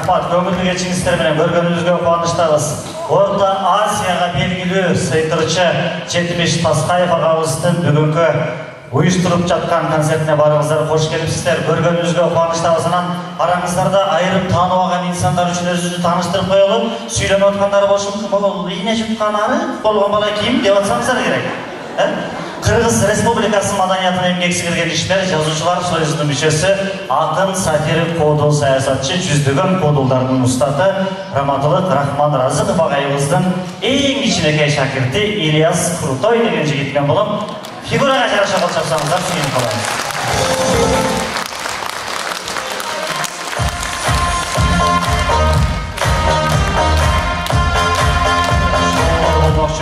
Рахмат, көңілді кечіңіздермен көргенімізге қуаныштамыз. Орта Азияға белгілі сыйқыршы Жетимиш Тасқаев ағамыздың бүгінгі ұйыштырып жатқан концертіне барыңыздар, қош келіпсіздер. Көргенімізге қуаныштамызынан араңыздарда айырым танып алған инсандар үшін өзіңізді таныштырып қойылып, сөйлеп отқандар болсын, бұл ине жұтқан ары болған бала киім деп атсаңыздар керек. Қырғыз Республикасы маданиятын еңбек сіңірген ишмер жазушылар союзунун мүшесі, ақын, сатирик, кодул саясатчы, жүздөгөн кодулдардын устаты Раматылык Рахман Разыков агайыбыздын эң кичинекей шакирти Ильяс Крутой деген жигитмен болуп, фигурага жараша кол чапсаңыздар сүйүнүп калабыз.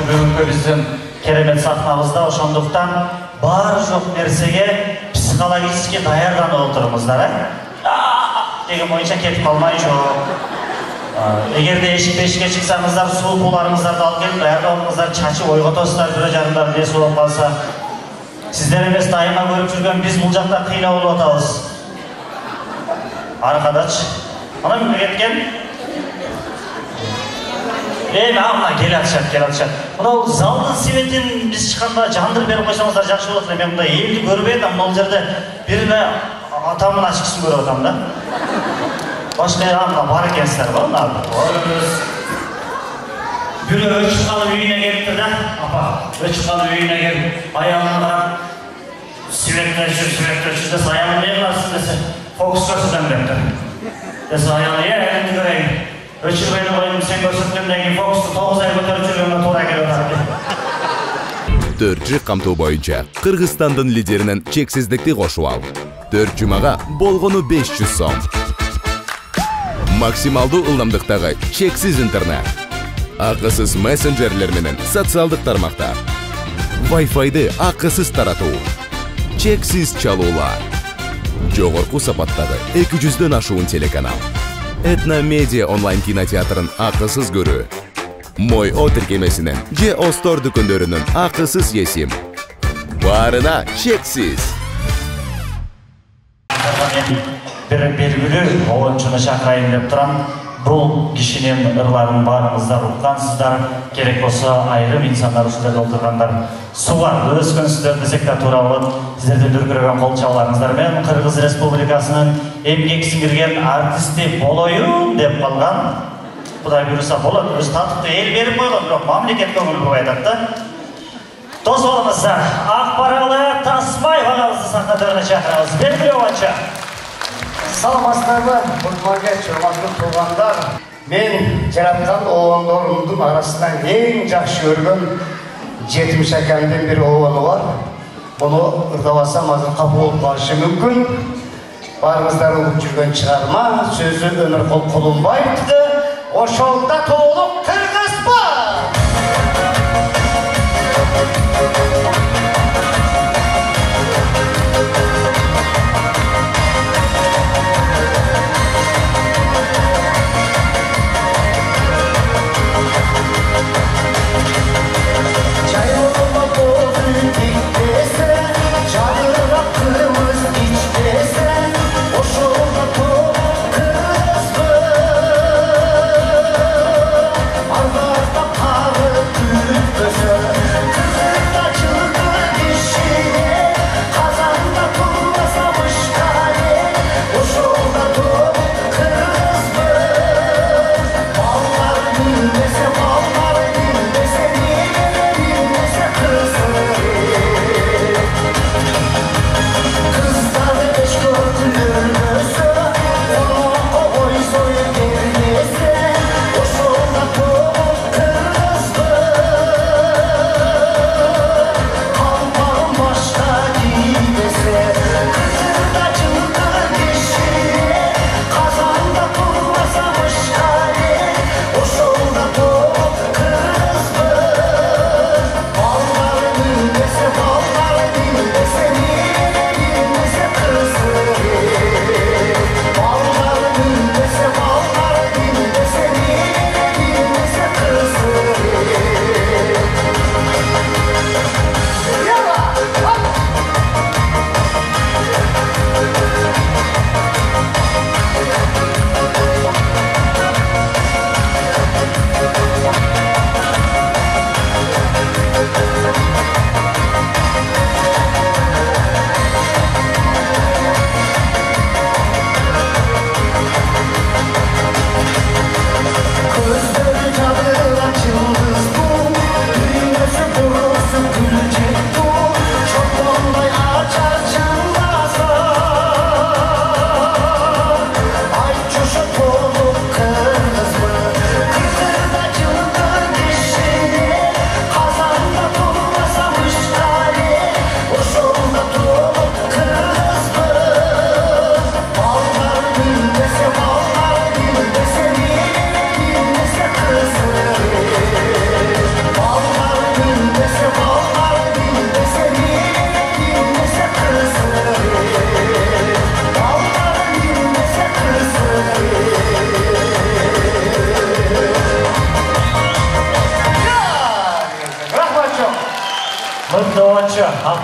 Бүгүнкү биздин керемет сахнабызда ошондуктан бар жок нерсеге психологически даярданып отурумуздар, деген боюнча кетип калмайчу. Эгерде эшикке чыксаңыздар, суу пууларыңыздарды алып келип даярдап алыңыздар, чачып ойготосуздар, бирөө жарымдар нерсе болуп калса. Сиздер эмес дайыма көрүп жүргөн биз бул жакта кыйнап болуп атабыз. Аркадачы. Ана ким кеткен? Ана келатышат. Мынау залдын себетін біз шыққанда жандыр беріп қойсаңыздар жақсы болады. Мен мында елді көріп едім, бұл жерде біріне атамын ашқысын көріп атам да. Башқа аңға бар екенсіздер ба? Бүрі өчіп қалып үйіне келіпті да, апа, өчіп қалып үйіне келіп, аяғына себеттен жүрсіз, аяғына не қыласыз десе, фокус көрсетем депті. Десе аяғына, әкімді көрейін. Өчірбейді қойым сен көрсеткенден кейін фокусты 9 ай көтеріп жүргенге тура келіп атады. 4 жыл қамту бойынша Қырғызстандың лидерінің чексіздікті қошу ал. 4 жұмаға болғыны 500 сом. Максималды ылдамдықтағы чексіз интернет. Ақысыз мессенджерлер менен социалдық тармақтар. Wi-Fi'ды ақысыз тарату. Чексіз чалуулар. Жоғырқы сапаттағы 200-ден ашуын телеканал. Этно Медиа онлайн кинотеатрын ақысыз көрі. Мой О тіркемесінің же Остор дүкендерінің ақысыз есім. Барына чексіз. Бір белгілі ойыншыны шақырайын деп тұрам. Бұл кишинен ырларын барыңыздар, ұққансыздар, керек болса айрым инсандар үстінде отырғандар. Суға өскен сіздер десек те тура болады. Сіздерден дүркіреген қол чабуларыңыздармен Қырғыз Республикасының эмгек сіңірген артисти болойын деп қалған. Құдай бұйырса болады. Өз татықты ел беріп қойған, бірақ мемлекет көңіл бұрып айтады. Дос болыңыздар, Ақбаралы Тасбаев ағамызды сахна төріне шақырамыз. Белгілі ойыншы. Саламатсыздар, құрметті құрметті туғандар. Мен жаратқан оғандарымдың арасынан ең жақсы көрген Жетимиш акамдың бір оғаны бар. Бұны ұрдавасам азыр қапы болып қалышы мүмкін. Барыңыздар оқып жүрген шығарма, сөзі Өмірқұл Құлынбаевты, ошолда толып Қырғыз бар.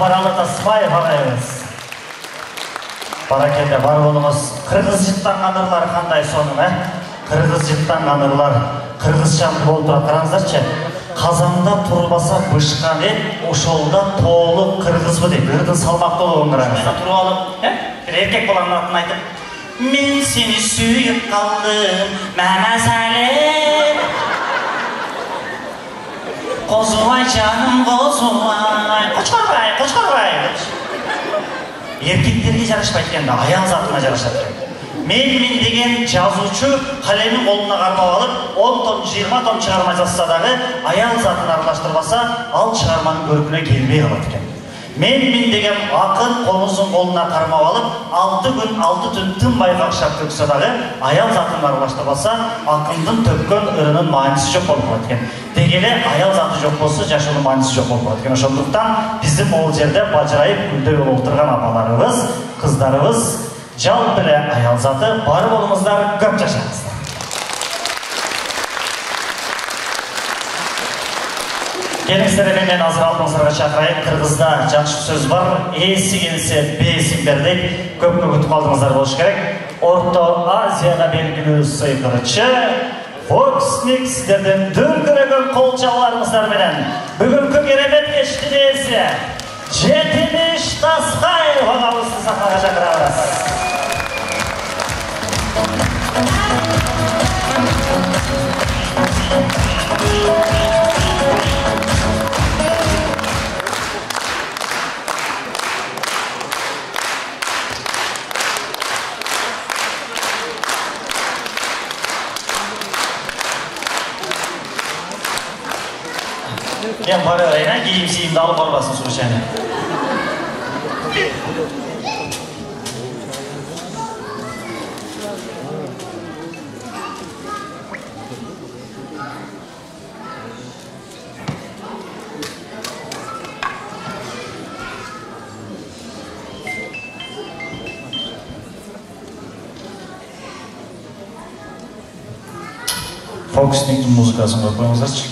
Сапаралы Тасбаев ағайымыз. Баракелде бар болыңыз. Қырғыз жыттан қанырлар қандай соның, Қырғыз жыттан қанырлар. Қырғызша болып тұрады, қараңыздаршы. Қазанда тұрбаса бышқан ет, ошолда толы қырғызбы дейді. Үрдің салмақты болуын қараңыздар. Тұрып алып, еркек боланын атын айтып, мен сені сүйіп қалдым, мәмәсәлем. Қозуай жаным, қозуай, қошқарбай. Еркектерге жарашпайды енді, аял затына жарашады. Мен деген жазушы қалемін қолына қармап алып, 10 тонн, 20 тонн шығарма жазса дағы, аял затын аралаштырбаса, ал шығарманың көркіне келмей қалады екен. Мен деген ақын қолымыздың қолына қармап алып, 6 күн, 6 түн тынбай қақшап төксе дағы, аял затын аралаштырбаса, ақындың төккен ырының маңызы жоқ болып қалады екен. Дегеле аял заты жоқ болса, жашының маңызы жоқ болып қалады екен. Ошондуктан біздің ол жерде бажырайып күлде болып отырған апаларыбыз, қыздарыбыз жал біле аял заты бар болыңыздар, көп жашаңыздар. Келіңіздер мен азыр алдыңызға шақырайын. Қырғызда жақсы сөз бар. Есі келсе бесін бердік. Көп күтіп алдыңыздар болуш керек. Орта Азияға белгілі сыйқырычы Фоксник сіздерден дүркіреген қолчаларыңыздар менен бүгінгі керемет кештің иесі Жетимиш Тасқаев ағамызды сахнаға шақырамыз. Мен бары айна, киім-сиімді алып барбасын случайно. Фокусниктің музыкасын қойып қойыңыздаршы.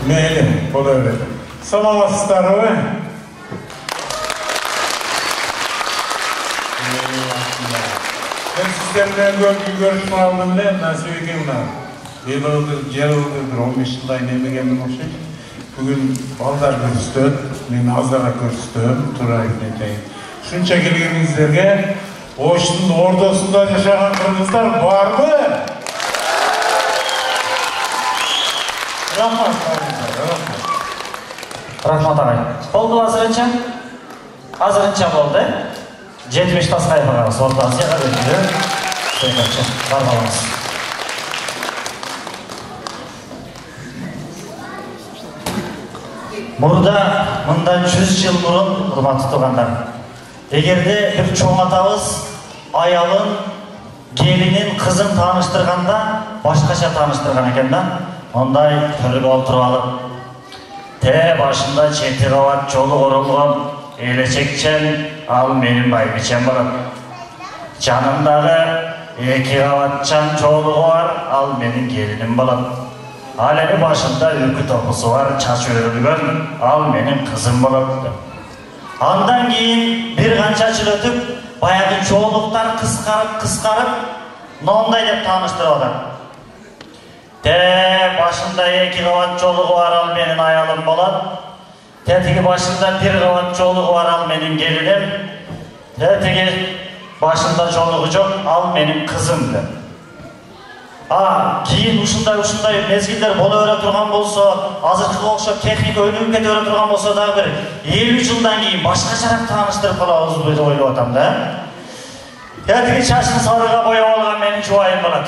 Meyli, bola öyle. Salamasızlar mı? Ben sizlerle görüşme aldım bile nasip edeyimler. Yıldır, 15 yılda inemegenim olsun. Bugün balдар görüştüm, men azara görüştüm, Turay Netay'ın. Şunça gelgenizlerge, oşunun ordosunda yaşayan kırgızlar var mı? Rahmat, Rahmat ağay. Oldu hazırınca? Hazırınca oldu. 70 Tasqayev ağabey Orta Asiyaga belgili. Sayıkçı. Barbalamız. Burada mından 100 yıl burun hurmatlı tuğanlar. Egerde bir çoğun atabız ayalın, gelinin, kızın tanıştırganda başkaça tanıştırgan ekenden onday törüp olturup alıp te başında 7 qavat jolu qorulgan elecekçen al menin baybiçem bolat. Janımdağı 2 qavatçan jolu var al menin gelinim bolat. Alemi başında ülkü topusu var, çaç örülgön, al menin kızım bolat. Andan keyin bir qancha yıl ötüp, bayağı çoğuluklar kıskarıp, nonday dep tanıştırıp atar. Te başında 2 qavat jolu var al menin ayalım bolat. Te tigi başında 1 qavat jolu var al menin gelinim. Te tigi başında jolu jok al menin kızım dep. Keyin ушундай mezgiller bola öre turgan bolsa, azırkıga okşop teknik önüp kete öre turgan bolsa da bir 50 жылдан keyin başkaçarak tanıştırıp kalabız dep oylop atam da. Tigi çaşын sarıga boyap algan menin juwayım bolat.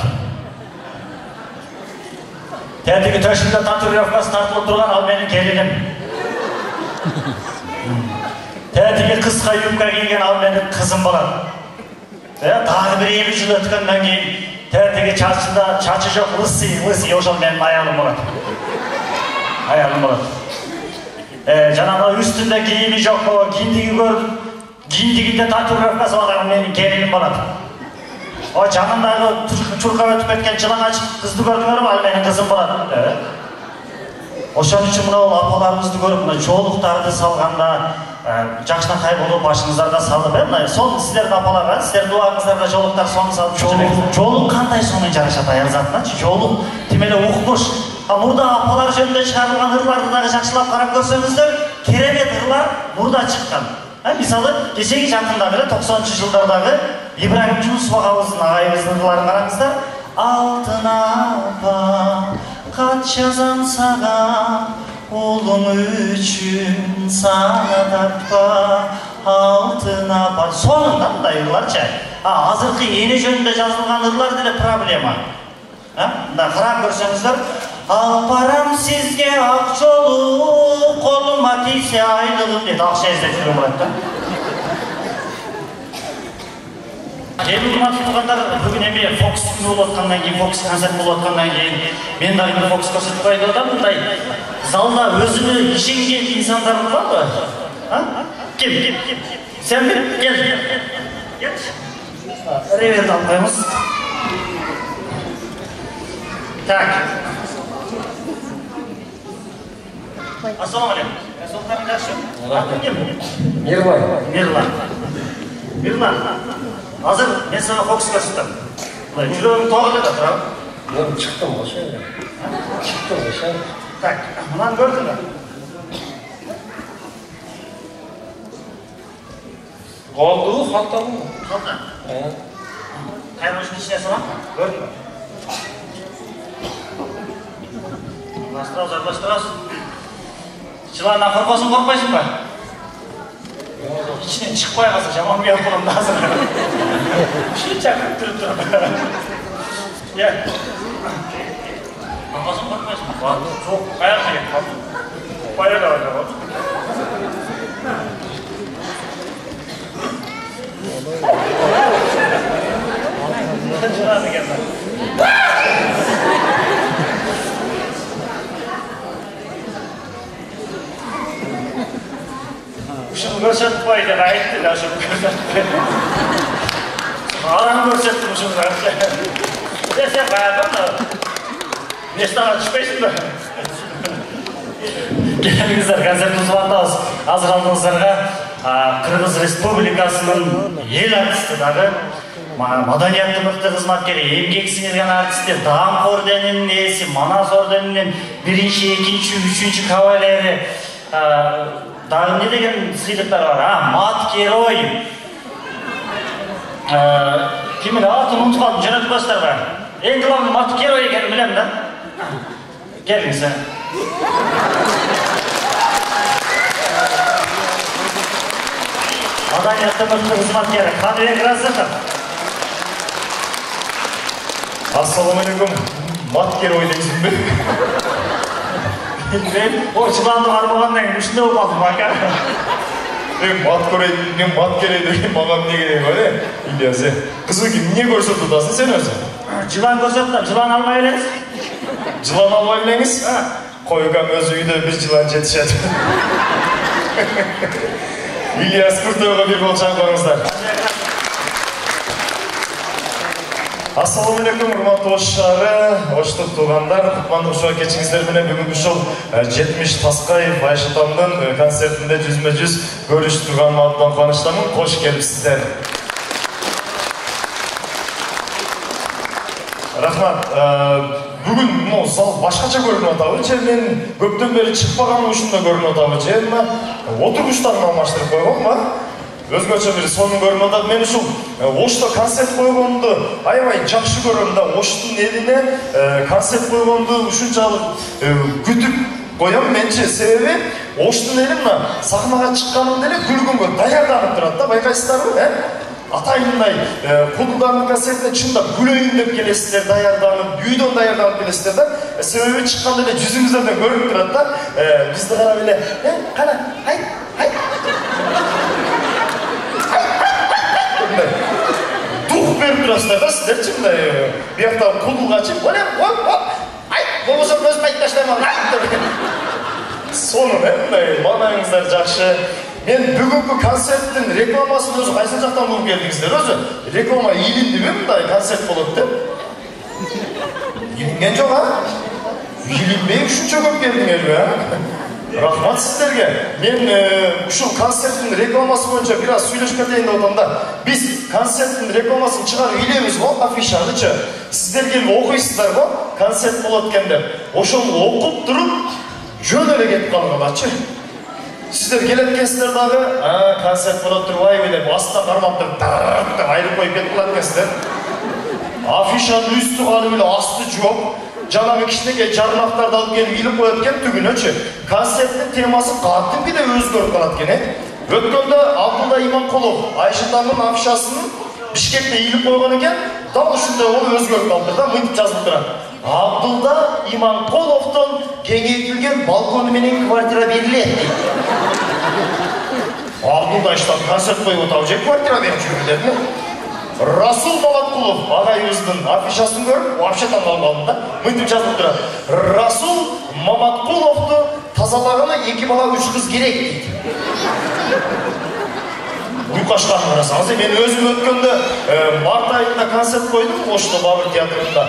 Tigi töşünde татуировкасы тартылып turgan al menin kelinim. Tigi kıska yubka kiygen al menin kızım bolat. Dagı bir 50 yıl ötkenden keyin tegi çarşıda çarşı жоқ лысый ошол менин аялым болот. Аялым болот. Жанагы üstünde kiyimi жоқ, киндиги көрүп, киндигинде татуировкасы бар менин келиним болот. O жанындагы чуркап өтүп кеткен жылаңач кызды көрдүңөрбү? Ал менин кызым болот. Ошон үчүн мына апаларыбызды көрүп, мына жоолуктарды салганда жакшынакай болуп башыңыздарга салып, мына сонун силердин апаларга, силердин убагыңыздарга жоолуктар сонун салып жүрүп. Жоолук кандай сонун жарашат аял затыначы? Жоолук тим эле укмуш. Мурда апалар жөнүндө чыгарылган ырларды дагы жакшылап карап көрсөңүздөр, керемет ырлар мурда чыккан. Мисалы, кечеги жакында эле 90-жылдардагы Ибрагим Жунусов агабыздын агайыбыздын ырларын караңыздар. Алтын апа, кат жазам сага, улуң үчүн сага тартпа, алтын апа. Сонунда мындай ырларчы. Азыркы эне жөнүндө жазылган ырлар деле проблема. Мына карап көрсөңүздөр, алып барам сизге ак жолу, колума тийсе айлыгым дейт. Акча издеп жүргөн болот да. Hurmatly tuğanlar, bugün emeğe Fox filmi olatkандан keyin, Fox konserti olatkандан keyin, men dagı bir Fox ko'rsatib qo'ydim da, bunday zalda o'zini ishongan insonlar bormi? Kim? Sen mi? Gel. Reverb olib qo'yamiz. Tak. Assalomu alaykum. So'zlaringiz yaxshi? Atim kim? Mirlan. Hazır, ben sana Fox ko'rsatdim. Жүрөгүм тоғылды да, турабы? Yo'q, chiqdim o'sha. Chiqdim o'sha. Так, bundan gördüңү? Qoldi, xaltami? Xalta. Qaynoshni ichine so'rab, gördüңү? Bastırabız. Çılardan korkpaysın mı? İçine çıkmaya kalsın, jamon bir yapalım lazım. Şunu çakıp durup. Gel. Korkpaysın mı? Çok ayak gel. Bayağı da var. Çılardan gel. Şunu gösterip koydu, ayıttı da şunu gösterip. Ağlam gösterdim şunu da. Sen bayadın mı? Nesine çıkıyorsun da? Келіңіздер, концертіміз бардыңыз. Азыр алдыңыздарга Кыргыз Республикасының ел артисті маданияттың мықты қызматкері, эмгек сіңірген артистер, Даңқ орденінің иесі, Манас орденінің бірінші, екінші, үшінші кавалері, дағы не деген сыйлықтар бар? Мат герой. Кімін атын ұмытып қалдым, жөнөтіп бастар бар. Ең главный мат герой екенін білем да? Келіңіз. Маданияттың мықты қызматкері, Қаныбек Разықов. Ассалаумағалейкум, мат герой дейсің бе? Мен жыланның армағаннан үшінде болып алдым, ака. Мен мат герой деген маған не керек бар, Ильяс? Қызы не көрсетіп тұрасың сен өзі? Жылан көрсеттім, жылан алмай елеңіз? Жылан алмай елеңіз? Қойған өзі үйде бір жылан жетішеді. Ильяс Күртөйға бір қол шаңқылаңыздар. Ассалаумағалейкум, урматтуу оштары, оштук туугандар, кутмандык шоу кечиңиздер менен бүгүнкү ушул 70 Таскаев Айшатамдын концертинде жүзмө-жүз көрүшүп турганыма абдан кубанычтамын. Кош келипсиздер. Рахмат. Бүгүн зал башкача көрүнүп атабы, же мен көптөн бери чыкпаган ушунда көрүнүп атабы, же отургучтарын алмаштырып койгонбу? Өзгөчө бир сонун көрүнүп атат. Мен ушул Ошто концерт койгонду аябай жакшы көрөм да. Оштун элине концерт койгонду ушунчалык күтүп коем менчи. Себеби Оштун эли мына сахнага чыкканымда эле күлгөнгө даярданып турат да, байкайсыздарбы? Атайындай кудулдардын концертине чындап күлөйүн деп келесиздер, даярданып, үйдөн даярданып келесиздер да. Себеби чыкканда эле жүзүңүздөрдөн көрүнүп турат да. Бизди карап эле, кана, ай. Дух беріп тұрасыздар да, сіздерші мындай бияқта құдылға чып, ай, болмаса көзіп айтып таштаймын, соны мындай маңайыңыздар жақсы. Мен бүгінгі концерттің рекламасын өзі қайсын жақтан болып келдіңіздер өзі? Реклама иілінді бе мындай концерт болады деп? Иілінген жоқ, иілінбей үшінші көп келдіңер бе? Рахмат сіздерге. Мен ушул концерттин рекламасы боюнча бир аз сүйлөшүп кетейин деп атам да. Биз концерттин рекламасын чыгарып илебиз го, афишанычы. Сиздер келип окуйсуздар го, концерт болот экен деп. Ошону окуп туруп жөн эле кетип калгылачы. Сиздер келет экенсиздер дагы, концерт болот турбайбы деп астан кармап туруп деп айрып коюп кетип калат экенсиздер. Афишанын үстү калып эле асты жок. Жанагы кичинекей жарнактарды алып келип илип коет экен түгүнөчү. Концерттин темасы кантипи да өзгөрүп калат экен. Өткөндө Абдулла Иманкулов Айшатамдын афишасын Бишкекте илип койгон экен, дал ушундай болуп өзгөрүп калды да, мынтип жазылып турат. Абдулла Иманкуловдон кеңейтилген балкону менен квартира берилет дейт. Абдулла Айшатам концерт коюп атабы, же квартира берип жүргүлөрмү? Расул Малакулов агайыбыздын афишасын көрүп, вообще таңкалып калдым да. Мынтип жазылып турат. Расул Маматкуловду тазалаганы 2 бала 3 кыз керек дейт. Буйкашканын карасаңыз, мен өзүм өткөндө март айында концерт койдум Ошто Бабыр театрында.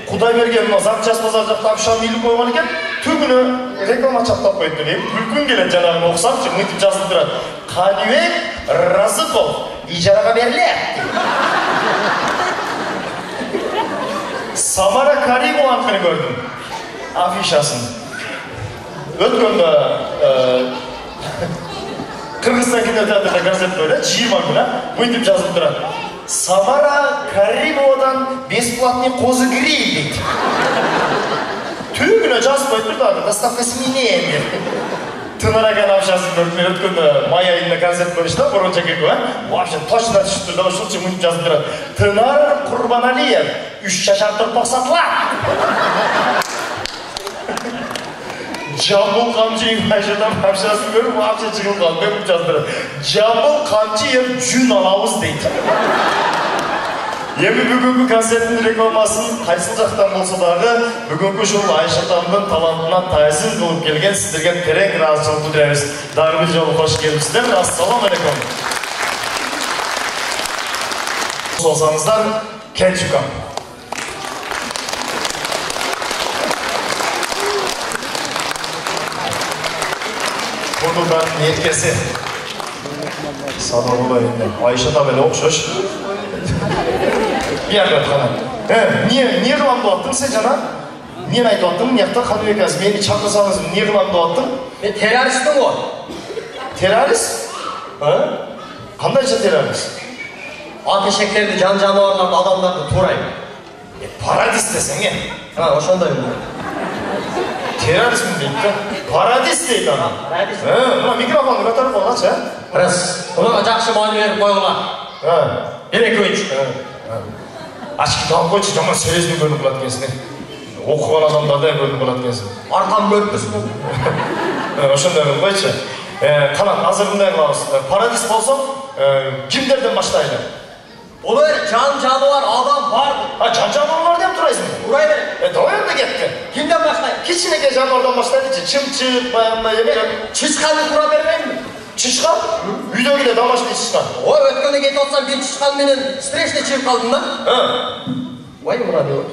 Кудайберген Закчас базар жакта афишаны илип койгон экен, түгүнө реклама чаптап койду. Күлкүм келет жанагын окусамчы, мынтип жазылып турат. Қаныбек Разықов ижараға берилет. Самара Каримованыкын көрдүм афишасын. Өткөндө Кыргызстан кинотеатрында концерт койду, 20 күнү, мынтип жазылып турат. Самара Каримовадан бесплатный козы гриль дейт. Түгүнө жазып койду да, доставкасы менен. Тынараган афишасын көрдүм, өткөндө май айында концерт коюшта, Боронча Кеку, вообще точно түштү да, ушунча мынтип жазып турат. Тынар Курбаналиев 3 жашар турпак сатылат. Жамбыл Камчиев Айшатам афишасын көрүп, вообще чыгып калды, мынтип жазып турат. Жамбыл Камчиев жүн алабыз дейт. Эми бүгүнкү концерттин рекламасын кайсыл жактан болсо дагы бүгүнкү ушул Айшатамдын талантына таасир кылып келген сиздерге терең ыраазычылык билдиребиз. Дагы бир жолу кош келипсиздер. Ассаламу алейкум. Болсаңыздар, Кенчукам. Kurdudan yetkesi. Sana olayım. Ayşe da böyle okşoş. Bir yerden kana. Niye rıvam doğattın sen cana? Niye ayıp doğattın? Niyakta kanı ekaz. Beni çakırsanız niye rıvam doğattın? Ben teröristim o. Terörist? Ha? Kandayca terörist? Ateşeklerdi, can canavarlardı, adamlardı, Turay. Paradis desene. Ha, o şandayım ben. Terörist mi deyip de? Paradis deyip ana. Paradis. Buna mikrofonu katarıp olan sen. Rız, bunu жақсы мойын беріп қойғыла. Берекович. Ашки тауып қойшы, жаман сөйлесіне көрініп қалады екенсің. Оқыған адамдарда көрініп қалады екенсің. Арқам көріппіз бұл. Ошондай қылып қойшы. Қанат, азырындай қылабыз. Paradis болсаң, кімдерден баштайды? Олар жан жануар, адам бар. Жан жануарлар деп тұрайсың. Турай бер. Давай енді кетті. Кімден баштайды? Кішінекей жануардан баштайды. Чымчық, баянна, емеген. Шышқанды тура бермеймін бе? Шышқан? Үйде келе домашний шышқан. Ой, өткені кетіп отсам, мен шышқанменен встречный чиіп қалдым да? Ой, мұра деп.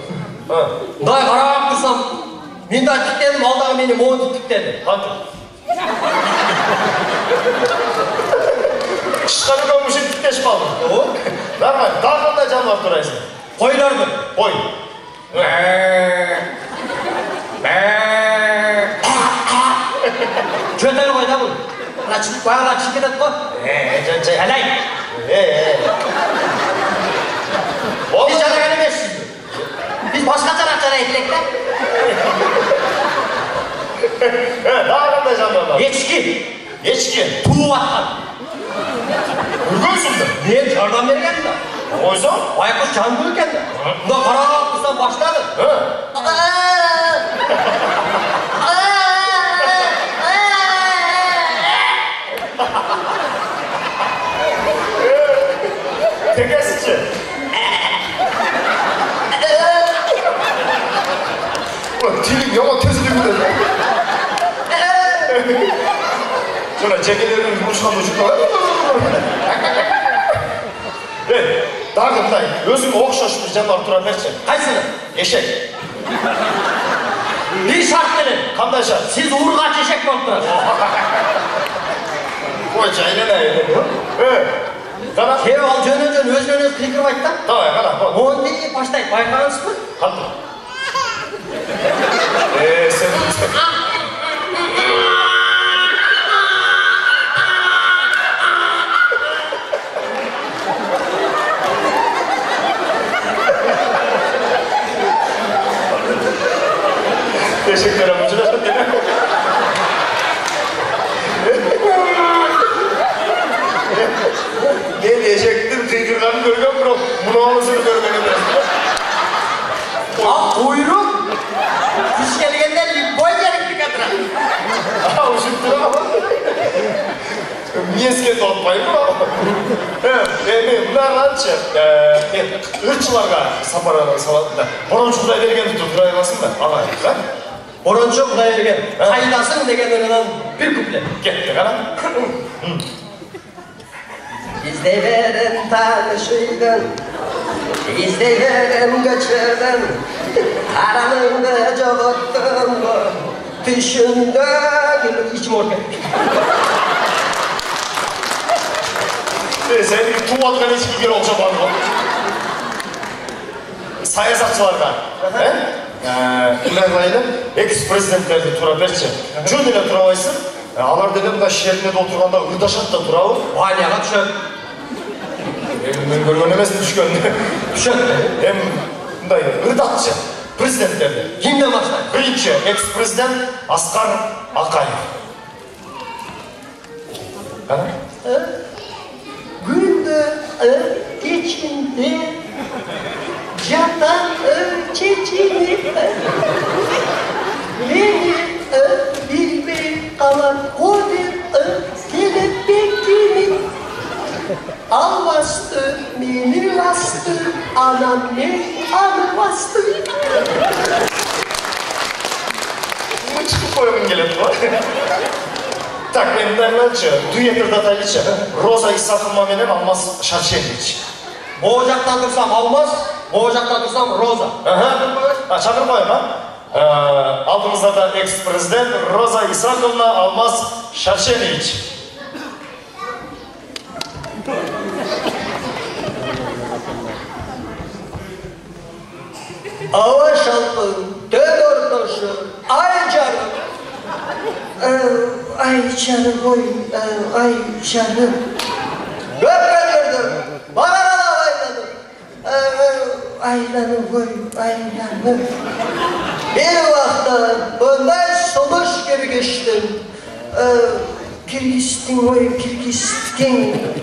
Мындай қарап тұрсам, мен де тіктедім, алдағы мені моңды тіктеді. Қанты? Шышқаны көмішін тіктеш қалдым. Нормально, дағы қандай жануар тұрайсың? Қойларды. Қой. Жөтел қой да бұл. Баяғыда чіп кетеді қой. Әлай. Біз жараған емессіз. Біз басқа жарақтар айтылек та. Дағы қандай жануар бар? Ешкі. Ешкі? Туып атқан. Үлгенсің бе? Мен жардам бергенім да. Қойсаң? Байқұс жанды екен да. Мұнда қарап тұрсам баштады. Tekesici. Ulan dilin yaman tezli bu dedi. Sonra çekelerin yumuşkan uçuklar. Dağımday, özüm okşaş bir canlar turan versin. Қайсыны? Eşek. Bir şart verin. Қандай şart? Siz uğurға eşek болып тұрасыз. Ой, жайнен әйелі. Қана? Кеу ал жөнен өзінен өзі қиқырып айтты. Давай, қана. Оны неге баштайды, байқағансыз ба? Қанды? Sen... Teşekkür ederim. Ne diyecektim? Kıykırganı görgen bro. Bunu anısını görmenim lazım. Al kuyruk. Kuş gelgende boy gerekli kadar. Aha, uşuttur ama. Miyeske totmayın bro. Bunlar rançı. Hırçılarga sapara salatında. Boronçu Құдай берген тұтып тұра аласың ба? Ағай, ға? Борончу Құдай берген. Қайдасың дегенінен bir kuple. Кетті, қана? İzleyelim tanışıydın, izleyelim göçürdün, aranında çoğuttun mu, düşündü gülüm içim orken. Sen tuğ atkan ешкіге оқшамады ғой. Саясатшыларға. Қылайлы, экс-президенттерді тұра берші. Жөн еле тұра алайсың. Алар деген мына шеріне де отырғанда ұрдашатта тұрауы. Ваняға түседі. Мен көрген емесін түшкенді. Түседі. Мындай ұрдатшы президенттерді. Кімден баштайды? Бірінші экс-президент Асқар Ақаев. Gündüz içinde yatan çeçini beni bilmeyi kalan o bir kelebekini al bastı, beni bastı, anam ne anı bastı. Bu çıkıp koyumun geledi var. Так, мен дайындайыншы, дуэттер датайлычы. Роза Исақова менен Алмаз Шаршенович. О жақтан тұрсам Алмаз, о жақтан тұрсам Роза. Шақырып қойым, а? Алдымызда да экс-президент Роза Исаковна Алмаз Шаршеневич. Ава шалпын, төн орташы, ай жарым. Ай жарым ой, ай жарым. Көпкелердім, бағаралап айладым. Aylanım koy, aylanım. Bir vakti bundan sonuç gibi geçtim. Kirgistin koy, kirgistin.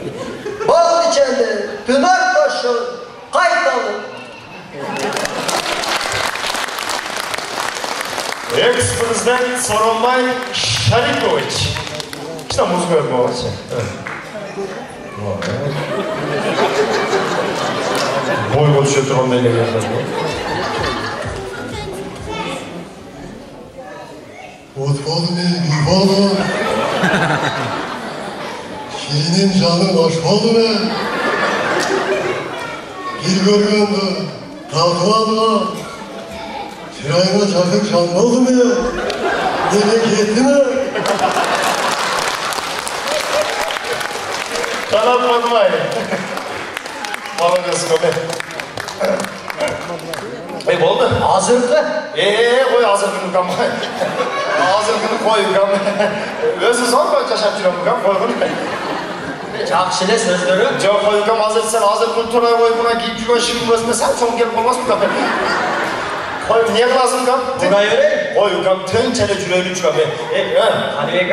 Bol içinde tümer taşı, kaytalım. Экс-президент Сооронбай Шарипович. Что музыка была? Бой вот еще тронный легенда. Вот полный бивала. Şirinin canı aşmalı mı? Bir görgende kalkmalı. Çırağına çakıp çalmalı mı? Demek yetti mi? Kanatmadım ay. Молодец, kobe. Oldu. Hazırdı. Koy hazırgını kam. Hazırgını koy kam. Özü son koy yaşap жүрөм kam. Koy bunu. Жақшылы сөздері. Жоқ koy kam hazır sen hazırgını turay koy buna giyip жүрген шыңның өзіне sen соң келіп болмасын kam. Koy ne kılasın kam? Buraya öyle. Koy kam tönçele жүрөйлү kam. Қаныбек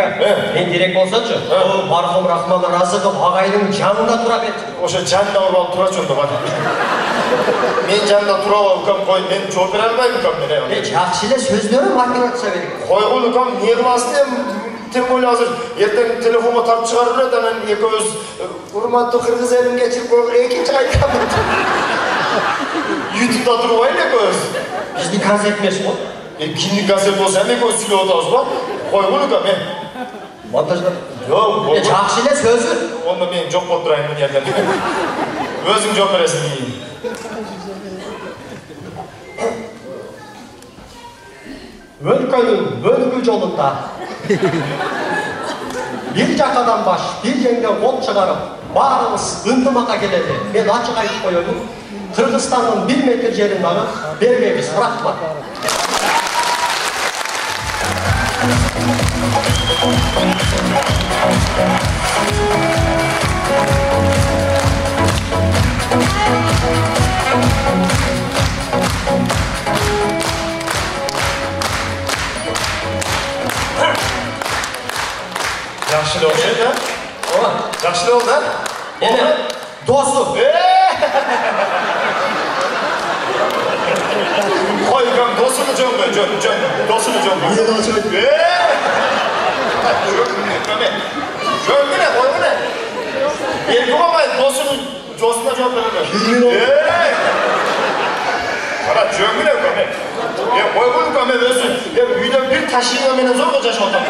мен керек болсаншы, ол марқұм Рахман Разықов ағайдың жанында тұра бет. Ошо жанында урап тура жөнді бар. Мен жанында тура алып kam koy, мен жооп бере албайм kam мен. Жақшылы сөздері мотивация керек. Koy bunu kam ne kılasın em? Тем более азыр ертең телефонға тартып шығарып береді, анан екеуіміз урматтуу кыргыз элин кечирип койгула экинчи кайткан. Ютубта туруп алайлы экөөбүз. Біздің концерт емес қой. Киндик концерт болсо эми экөөбүз сүйлөп атабыз го. Койгула кам мен. Монтажда. Жок, болду. Жақшылы сөзі. Онда мен жок болуп турайын мына жерде. Өзүң жооп бересиң. Өлкөнүн өлгү жолунда bir жакадан баш, bir жеңден кол чыгарып, баарыбыз ынтымакка келеди. Мен ачык айтып коеюн, Кыргызстандын 1 метр жерин аны бербейбиз, рахмат. Жақшылы окшойт, а? Жақшылы болду, а? Эне, досу. Кой кам досуну жөн, досуну жөн. Niye daha çok? Жөн гүнэ, кой гүнэ. Эркин болбойт, досуна жооп берелер. Кара жөн гүнэ каме. Кой гүнэ каме өзү. Үйдөн бир ташыйга менен зорго жашап атам.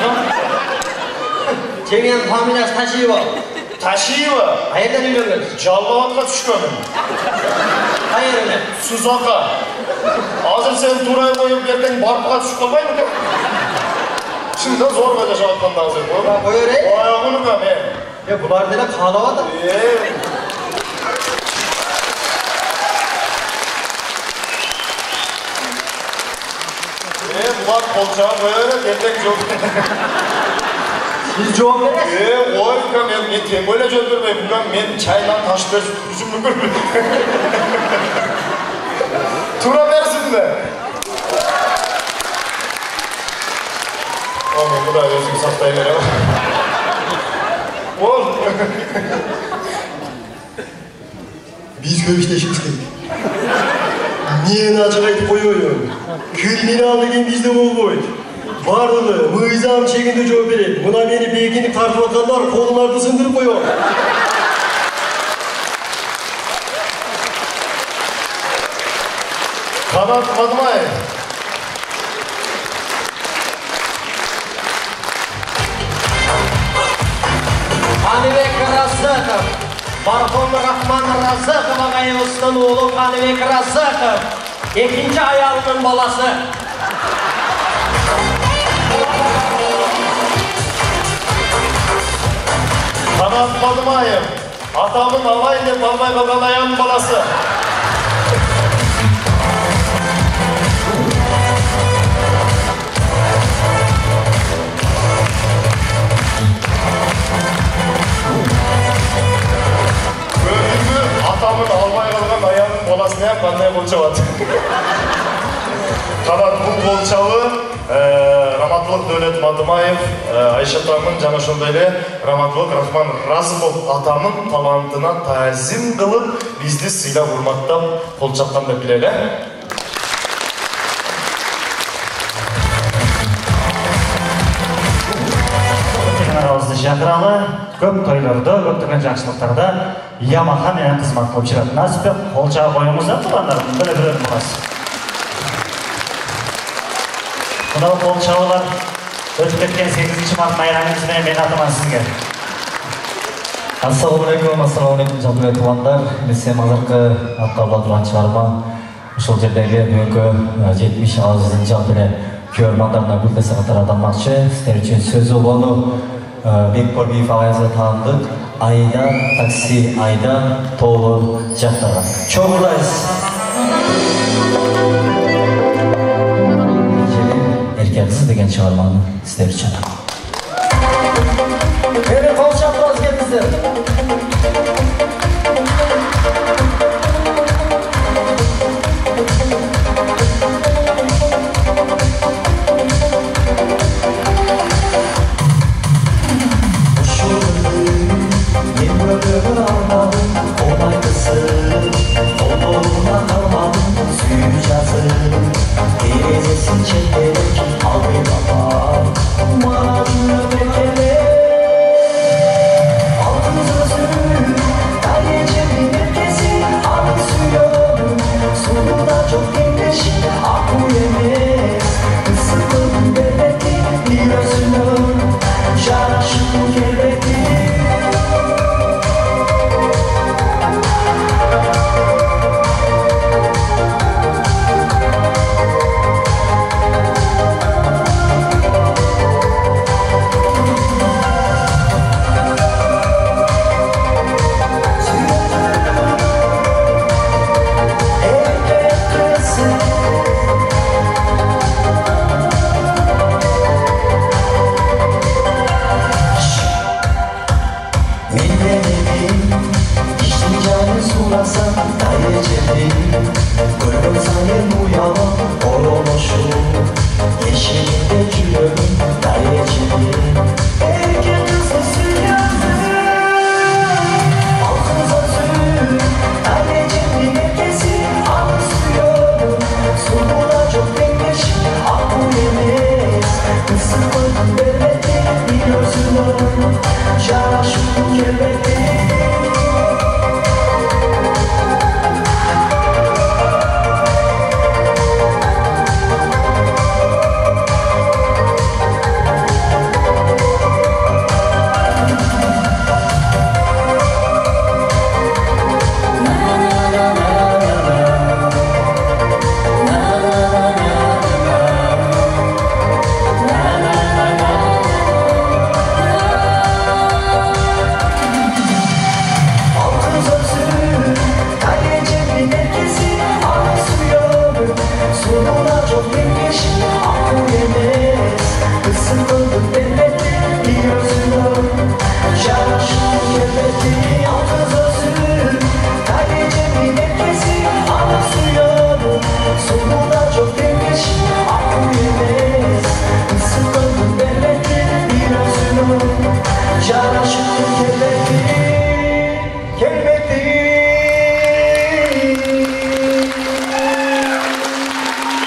Жеңен фамилиясы Ташиева. Ташиева. Қайерден үйлөнгөн? Жалбаватқа түшкөнмүн. Қайеріне? Сузакка. Азыр сен турай коюп ертең барпка түшүп калбайбы? Чында зорго жашап атканда азыр. Кой берейин? Ой, кам мен. Булар деле каалап атат. Булар колчагын кое берет, ертең жок. Siz жооп бересиз. Ой, кам мен тем более жооп бербейм. Мен чайдан ташып берип күзүм мүмкүн. Тура берсинби? Мен Кудай өзүң сактай берем. Бол. Biz köpüşleşimiz gerek. Niye açık aytıp koyuyorum? Kriminal деген bizde olmaydı. Bardılığı, mıyzam çekinde жооп берет. Buna beni beginlik tartıp atanlar kollarını sındırıp koyuyor. Kanat Madmay. Қаныбек Разықов. Марқұм Рахман Разықов ағайымыздың ұлы Қаныбек Разықов. Екінші аялының баласы. Мадымаев. Атамın алайын деп албай қалған аяның баласы. Атамın албай қалған аяның баласына қандай қолчабады. Қанат бұл қолчабы Раматылық Дөлет Мадымаев, Айшатамын жана ошондой Раматылық Рахман Разымов атамын талантына таазим кылып, бизди сыйлап урматтап қолчапкан деп билели. Ağızda şakıralı, köp toylorda, köптөгөн жакшылыктарда Yamaha менен кызмат кылып жүрөт. Насипбек колча коюңуздар туугандарым, бөлө-бөлө кылабыз. Мынау колчабылар өтүп кеткен 8 март майрамыңыз менен мен атаман сизге. Assalamu alaikum жандуу туугандар. Мен азыркы аткарыла турган чыгарма ушул жердеги бүгүнкү 70 азыздын жалпы көрөрмандарына бүлдесе катары атанмакчы. Сиздер үчүн сөз болгону Бекбол Биев агайыбызга таандык Айда такси Айда тоолу жактарга. Чогулайбыз. Erkeksiz деген чыгарманы сиздер үчүн. Мени кол чапкыбыз келиңиздер.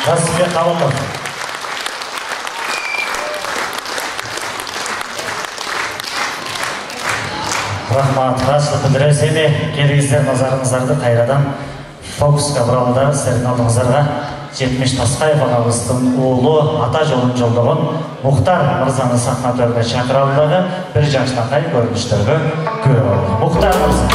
Насипбек Қабылов. Рахмат, рашылық білдіріп сені келгіздер назарыңыздарды қайрадан фокусқа бұралыдар сіздердің алдыңыздарға 70 Тасқаев ағамыздың ұлы ата жолын жолдаған Мұхтар мырзаны сахна төріне шақыралдағы бір жашнақай көрініштерге көріп алды. Мұхтар мырза.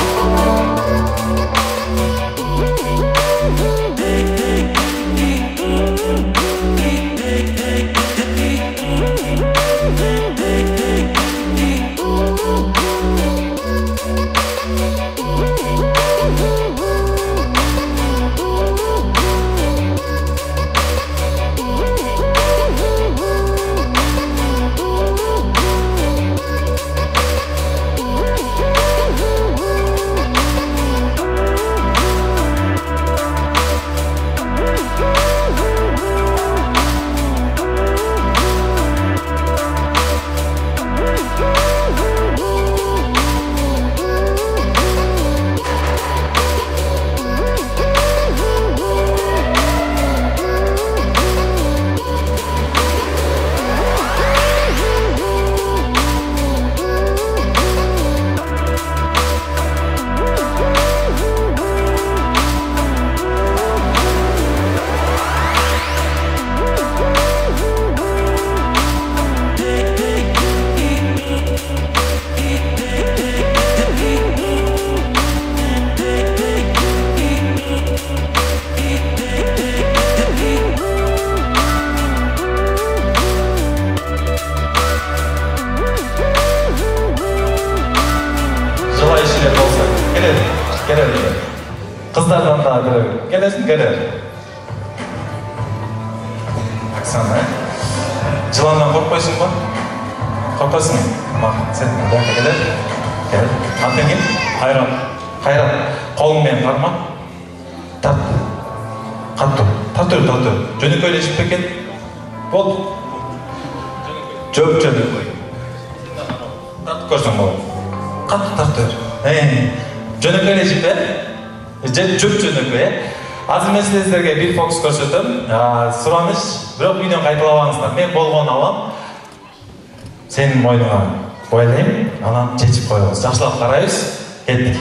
Kadir. Gelesin gelir. Оксана, жыланнан қорықпайсың ба? Қорқасың? Сен бәрі келер. Кел. Атын кім? Қайрат. Қайрат. Қолыңмен қарма. Тарт. Қатты. Тарт. Жөнекөйле ішіп пекен. Болды. Жөп жөнекөй. Тарт көрсің болады. Қатты тарт. Жөнекөйле ішіп пе? Жөп жөнекөй. Азыр мен сіздерге bir фокус көрсөтөм. Сұраныш, бирок үйдөн кайталабаңыздар. Мен болгон алам. Сенин мойнуңа коелейм, анан чечип коебуз. Жакшылап карайбыз. Кеттик.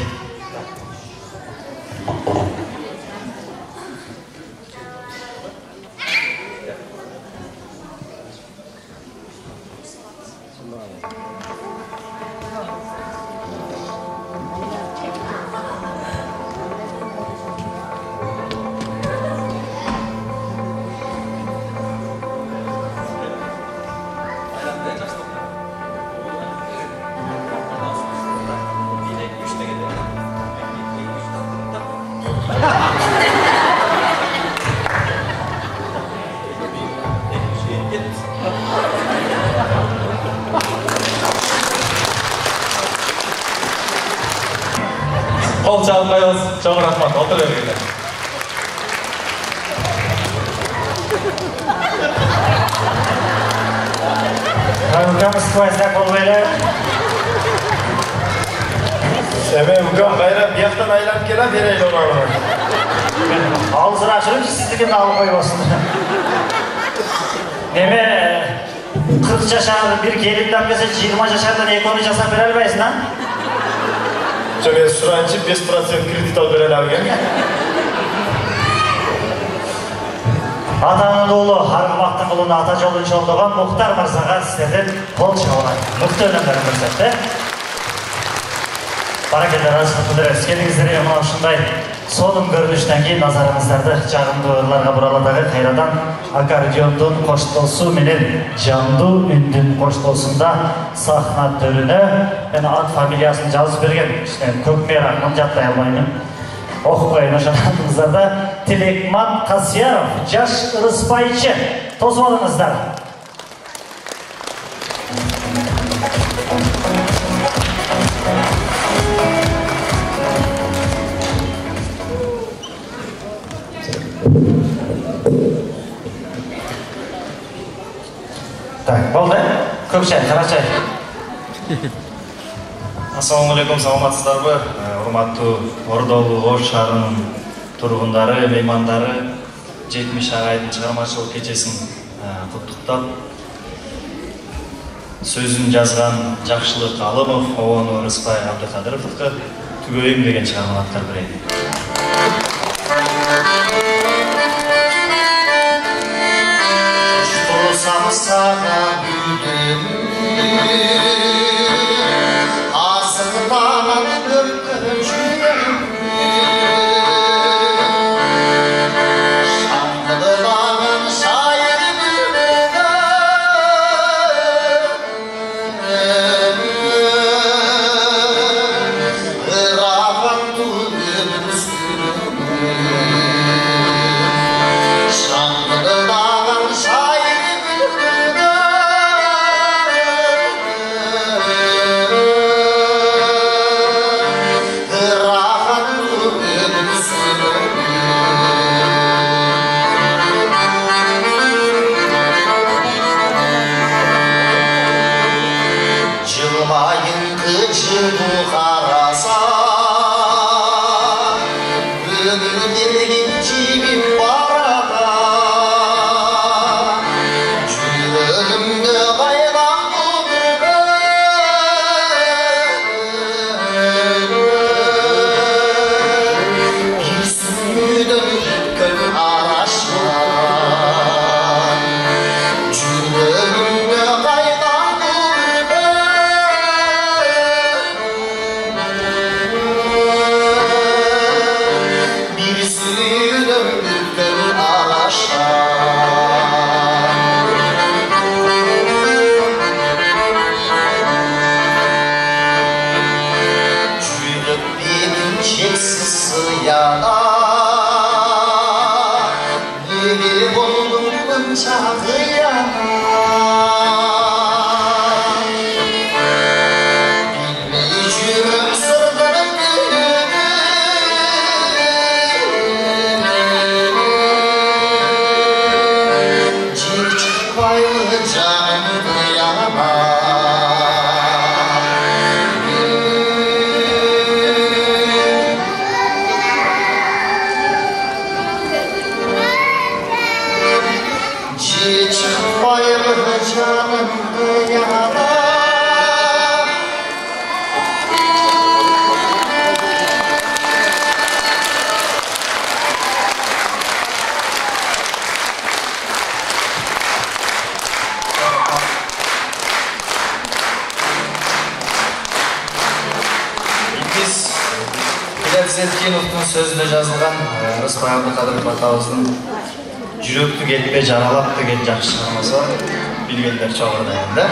Қол чалып қойыңыз. Чоң рахмат. Отыр бергенде. Программы сквозняк болбайлы. Мүмкін қайрап, яқтан айлап келе берейлі орағына. Ауызын ашырып, сіздікін алып қойып осында. Неме 40 жашар bir келінді келсе 20 жашардан еконы жасап бере албайсың, а? Мен сұрайыншы 5% кредит алып бере алген. Атаның ұлы, Арғымақтың ұлын ата жолын жолдаған Мұхтар Мырзаға сіздерден қол шауырай. Мұқты өнімдерін көрсетті. Баракелді разылық білдіресіз. Келіңіздерге мынау шындай соның көрініштен кейін назарыңыздарды жағымды ойларға бұраладағы қайрадан аккордеондың қоштосу менен жанды үндін қоштосында сахна төріне ат фамилиясын жазып берген. Көкмер ақын жаттай алмаймын. Оқып қойын жанатыңыздарда Тілекман Қасияров, жаш ырыспайчы. Тосып алыңыздар. Так, болды. Көк шай, қара шай. Ассалаумағалейкум, саламатсыздар ба? Урматтуу Ордолу Ош шаарынын тургундары, меймандары 70 ағайдын чыгармачылык кечесин куттуктап, сөзүн жазган Жакшылык Алымов, Обону Рыспай Абдыкадыровго түгөйүм деген чыгарманы аттар берейин. Sana güldüm, ağzından öpkücüyüm. Şanlı'dan şair bilmeden Irak'ın tüyünü sürüm. Şanlı'dan şair Константиновтың сөзінде жазылған Рысбай Абдықадыров атамыздың жүректі кетпе жаралап деген жақсы шығармасы бар. Білгендер чоғырда енді.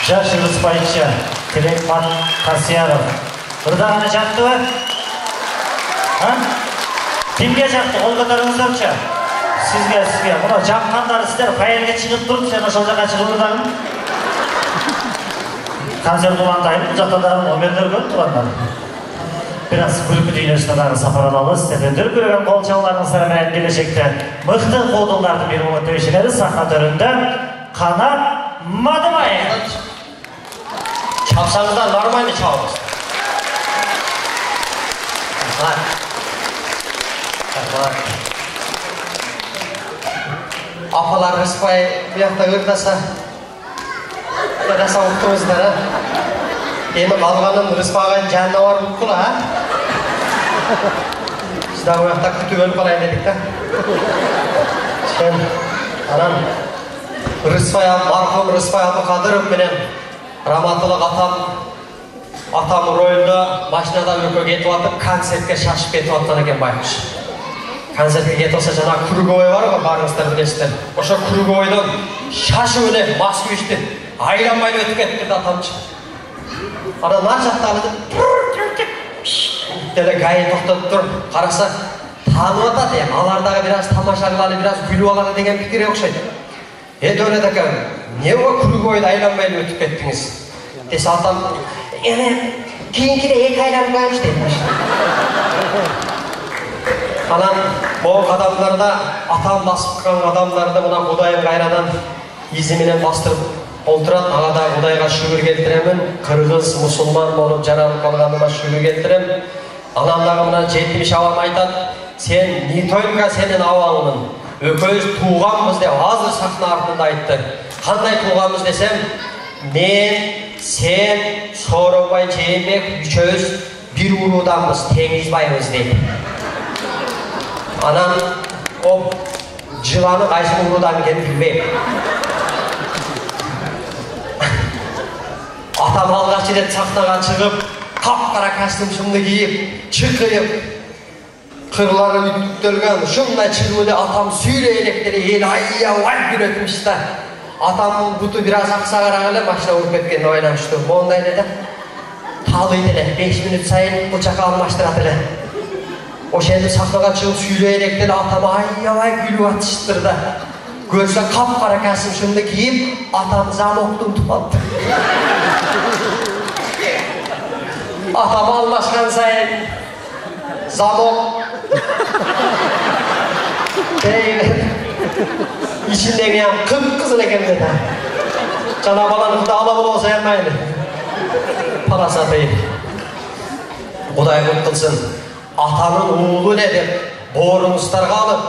Жаш Рысбайчы, Тілекман Қасияров. Ұрдағаны жақты ба? Кімге жақты? Ол көтеріңіздерші? Сізге. Мұны жаққандары сіздер файлге шығып тұрып, сен ошол жаққа шығып ұрдағын? Концерт ұландайын, жатадарым омерлер көп тұландар. Biraz kulübü dünyasına safaradalı Stefendir görülen kol çallarının sarımayan gelecekte mıhtı kodullardı bir umut dövüşleri sahne töründe Kanat Madımayı. Çapsanızdan normalde çalmış. Apalar Rıspay bir hafta ırtasa Rasa uqtыңыздар, ha? Emi қалғанын Rıspayға жанына бар ұққыла, ha? Сізді бұл жақта күтіп өліп қалайын дедік, та? Сен, анам, марқұм Рыспай Абдықадыров менен Раматылық атам рөлді машинада өкө кетіп атып, концертке шашып кетіп аттан екен байқыш. Концертке кетіп olsa жаңа Круговой бар ғой, барыңыздар білесіздер. Ошо Круговойдан шашып өле Москвичтен айламайлы өтіп кетті атамшы. Ана нар жақтағыды деді гайы тоқтатып тұр, қараса танып атады, алардағы біраз тамашалары, біраз күліп алады деген пікірге ұқсайды. Дөне дәкән, не о Круговойды айламайлы өтіп кеттіңіз? Десе атам, кейінкеде екі айланып қойымыз дейді. Анан, бұл адамдарда, атам басып қылған адамдарды мұна Құдайым қайрадан изіменен бастырып олтырат, ағада Құдайға шүгір келтіремін, қырғыз, мұсылман болып жаралып қалғаныма шүгір келтірем. Анамдағы мұна 70 авам айтады, сен не тойынға сенің аваңмын, өкөз туғанбыз деп азыр сахна артында айтты. Қандай туғанбыз десем, мен sen, Soronbay, Jeyinbek üçöz bir urudanmız, tengizbayımız deydi. Anam o жыланы qaysi urudan ekенин bilmeyim. Atam alğaç rет sahnaga çıkıp, kapkara kostyumшумду kiyip, çıkıyıp, kırları ütüktelgen, şunday çılgıda atam süyleyelekleri el ayya-vay güretmiş da. Atamın butu biraz aksağıra maşına vurup etkenini oynamıştı. Ondaydı da talıydı, 5 minut sayın bıçak almaştıradı. O şeyde sahnaga çıkıp süyleyelekleri atama ayya-vay gülüp atıştırdı. Görse kapkara kostyumшумду kiyip, atam zamoktun tupattı. Atam almaşkan sayın zamok deyip içinden yan kıpkızıl eken dedi. Cana balanıkta alamın olsa yanmaydı. Parası değil. Kuday kutkulsun. Atanın oğlu nedir? Boğrunuzlarga alıp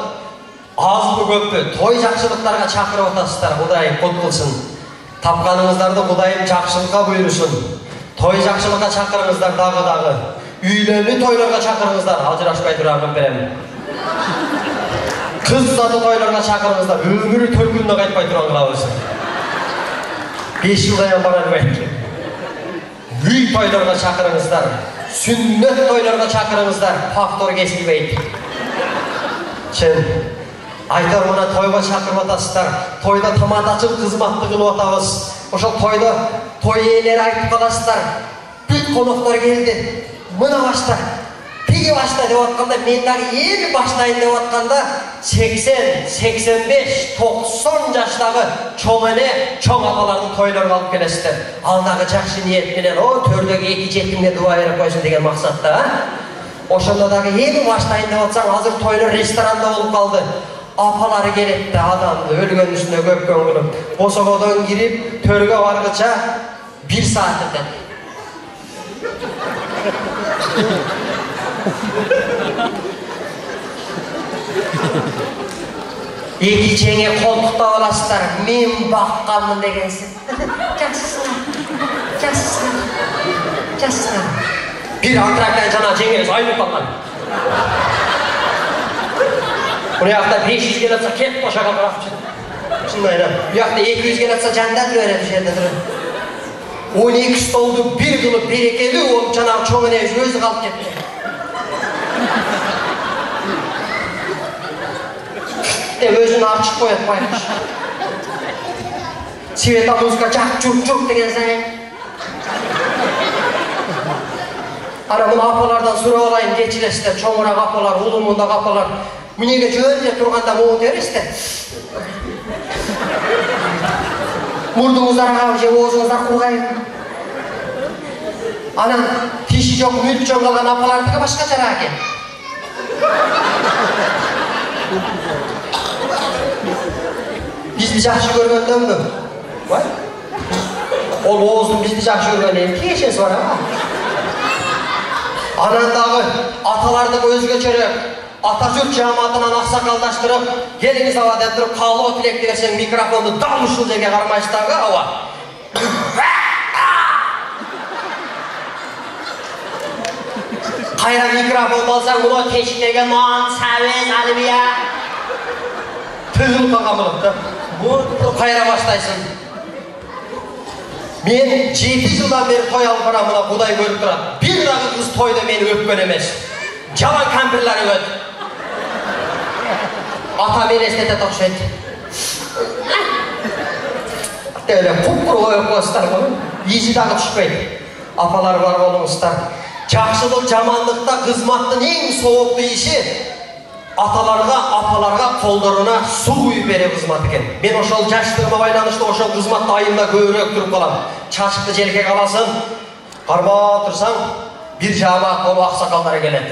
az mı köpü toy jakşılıklarga çakırıp otasızlar. Kuday kutkulsun. Tapkanыңыздарды Kudayım jakşılıkka buyursun. Toy jakşılıkka çakırыңızlar dağı. Üylönlü toylarga çakırыңızlar. Ajırашpay turarmын беремін. Kız zatı toylarga çakırыңızlar. Ömürü törkünde qaytpay turarmын olsun. 5 yıldayan bana nümetli. Üy toylarga çakırыңızlar. Sünnet toylarga çakırыңızlar. Faktor kesilmeydi. Sen aytar bana toyga çakırıp atasızlar. Toyda tamatachıl kızmatlı kılıp atabız. Oşal toyda toy eğleri aytıp kalasızlar. Büt konuklar geldi. Mına başta, peki başta deyip atkanda, men dagi endi başlayın deyip atkanda 80, 85, 90 yaştagı çoğ ene, çoğ apalarını toylarga alıp kelesizler. Aldagı jakşı niyet menen o tördögü 2-7 dua berip koysun degen maksatda. Oşonda dagi endi başlayın deyip atsaң, hazır toylar restoranda bolup kaldı. Apalары keletdi adamды ölgөн üstüne köpkön kılıp. Bosogodon girip, törgө bargıça 1 saat ötedi. Eki çenge koltukta olasızlar, men bakkanmın degensin. Jasızlar. Bir antraktan jana çengeniz ayılıp kalgan. Bu yakta 500 gel atsa ket boşaga bırakçı. Şundayla. Bu yakta 200 gel atsa janda durur, bir yerde durur. 12 stoldu bir kılıp berekeli olup canağın çoğun evci özü kalıp gitti. Özünü açık koyup baymış. Sveta muzika çak çurk degen sayın. Ana bunu apalardan sura olayın geçilesizler. Çoğuna kapalar, ulumunda kapalar. Münege çöğünce turganda muğut erisizler. Murdunuzlar ağabey, oğuzunuzlar kurgayın. Anam, tişi yok, mülk yok olan apalardığı başka çara eken. Bizdi жақшы көргөндөн mü? Vay. Ol Oğuz'un bizdi жақшы көрgönden ki eşesi var ama. Anandağı atalardık özgöçörü, Atatürk cemaatынан aksakaldaştırıp, geliniz hava dedirip, kalığı tilekti versen mikrofonu dalmışıl jege karmayıştағы hava. Kayra mikrofon alsan bunu teşkilege man, savez, alimiya. Tığıl kakamılıptı. Bu kayra başlaysın. Men 7 yıldan beri toy alıp aramına Kuday görüp durat. Bir dağı kız toyda meni öpkön emez. Jaman kampirleri öt. Ata meni estete tokşaydı. Öyle kupkuru koyup koyustar bunu. Yiğici dağı düşpeydi. Apalar var olumuzlar. Жақшылық жамандықта қызматтың ең соғықты işi atalarga, apalarga қолдарына су құйып бере қызмат екен. Мен ошол жаштығыма байланышты ошол қызматты айында көбірек тұрып қалам. Чашықты желке қаласын, қарма тұрсаң, bir жамаат болуп аксакалдар келет.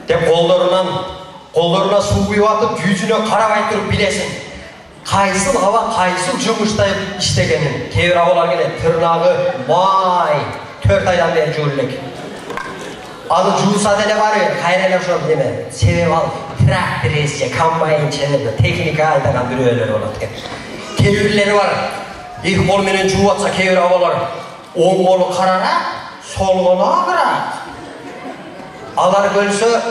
Деп қолдарына су құйып атып, жүзүнө карабай туруп билесин. Кайсыл аба, кайсыл жумуштай иштегенин. Кээ бир абалар келет, тырнагы май 4 aydan beri jürlük. Adı juusa dele var ya, kayrayla şurup deme. Sebep al, traktör esce, kambayın çevirdi, teknika aydagan bir öğeleri oladı. Tevhülleri var. İlk kol menen jууп atsa kebir abalar oң kolu kararak, sol kolu agırak. Alar bölsö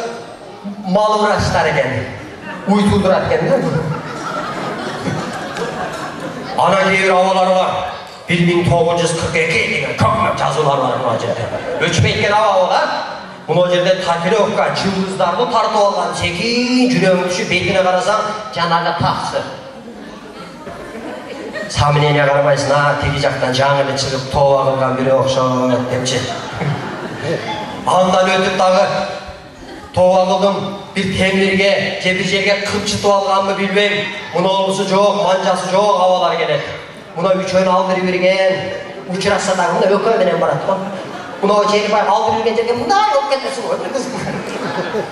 mal vraçlar eken. Uytuldurat eken de. Ana kebir abalar var. 1942 деген көптөп жазуулар бар мына жерде. Өчүп кеткен абалар мына жерде татировка жылдыздарды тартып алган секин жүрөгүң түшүп бетине карасаң жанагы таксы. Саминене карабайсың, тиги жактан жаңы чыгып тооба кылган бири окшойт депчи. Андан өтүп дагы тооба кылдым бир темирге же бир жерге кырчытып алганмы билбейм. Мунулусу жок, манжасы жок абалар келет. Muna üçöğünü aldırıvergen, uçurasa da muna ökö menen barat kon. Muna jeri var aldırıvergen jerge muna yok ketmesin o kız.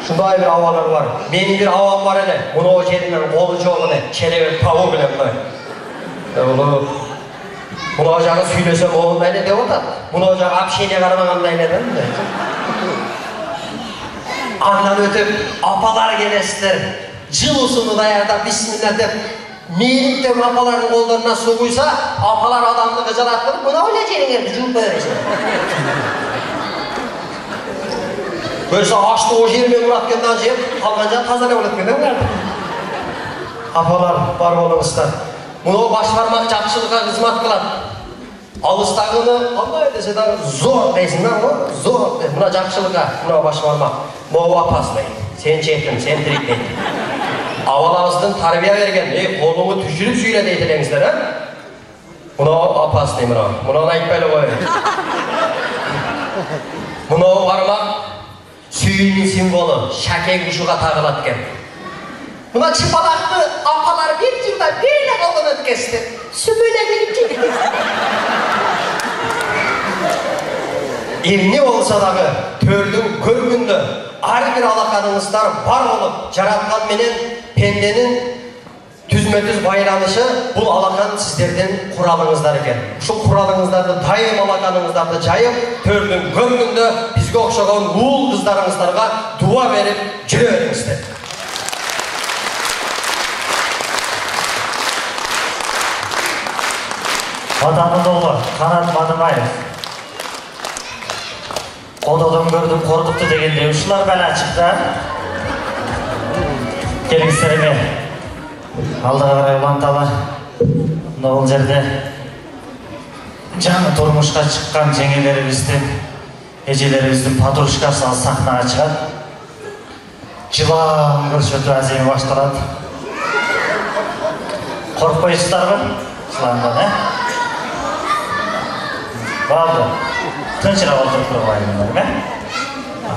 Şunday bir avalar var. Menin bir avam var ele. Muna jerinden kolu jok ele, çelebet tavuğu bilen muna. Oğlum. Muna ocağı süylesem oğlum ele de otat. Muna ocağı apşeyle karamagan da ele de. Andan ötüp apalar gelesizler. Jıl usunu dayarda bismillah dep. Menin de apaların kollarına su kuysa, apalar adamını gıcalattırıp, buna öyle jeringерди жууп бересиң. Böylese açtı o жермен Muratken'den жеп, kalmanca tazara болот екен. Apalar, бар болуңуздар. Мына баш бармак жакшылыкка кызмат кылат. Алыстагыны кандай десе да зор дейсиң да, зор. Мына жакшылыкка, мына баш бармак. Могу опасный. Сен жетин, сен тирик дейт. Avalarımızdan tarbiye vergen, kolumu tüşürüp süyle deytileğinizler, ha? Buna apaslı mı? Buna ayıpbayla koyun. Buna varmak, suyunun simvolu, şakek kuşuğa takılatken. Buna çıpalaklı apalar bir yılda böyle kolunu kesti. Sümüyle gelip çekti. Evni olsa dağı, tördün, körgündü, her bir alakanınızlar var olup, jaratkan menen pendenin tüzme-tüz baylanışı bu alakan sizlerden kuralınızlar eken. Şu kuralınızlarda daim alakanınızlarda jayıp, tördün, körgündü bizge okşagan uğul kızlarınızlarga dua verip jüre veringizler. Adanın oğlu Kanat Madımаев. Odadan gördüm korkuttu degende uşular bela çıktı. Келгистерине алдыга карай уланталар. Мына бул жерде жаңы турмушка чыккан жеңелерибиздин, эжелерибиздин подружкасы сахнага чыгат. Жылам көрсөтүү аземи башталат. Коркпойсуздарбы? Жыландан, Балды. Тынчыраак олтуруп тургула,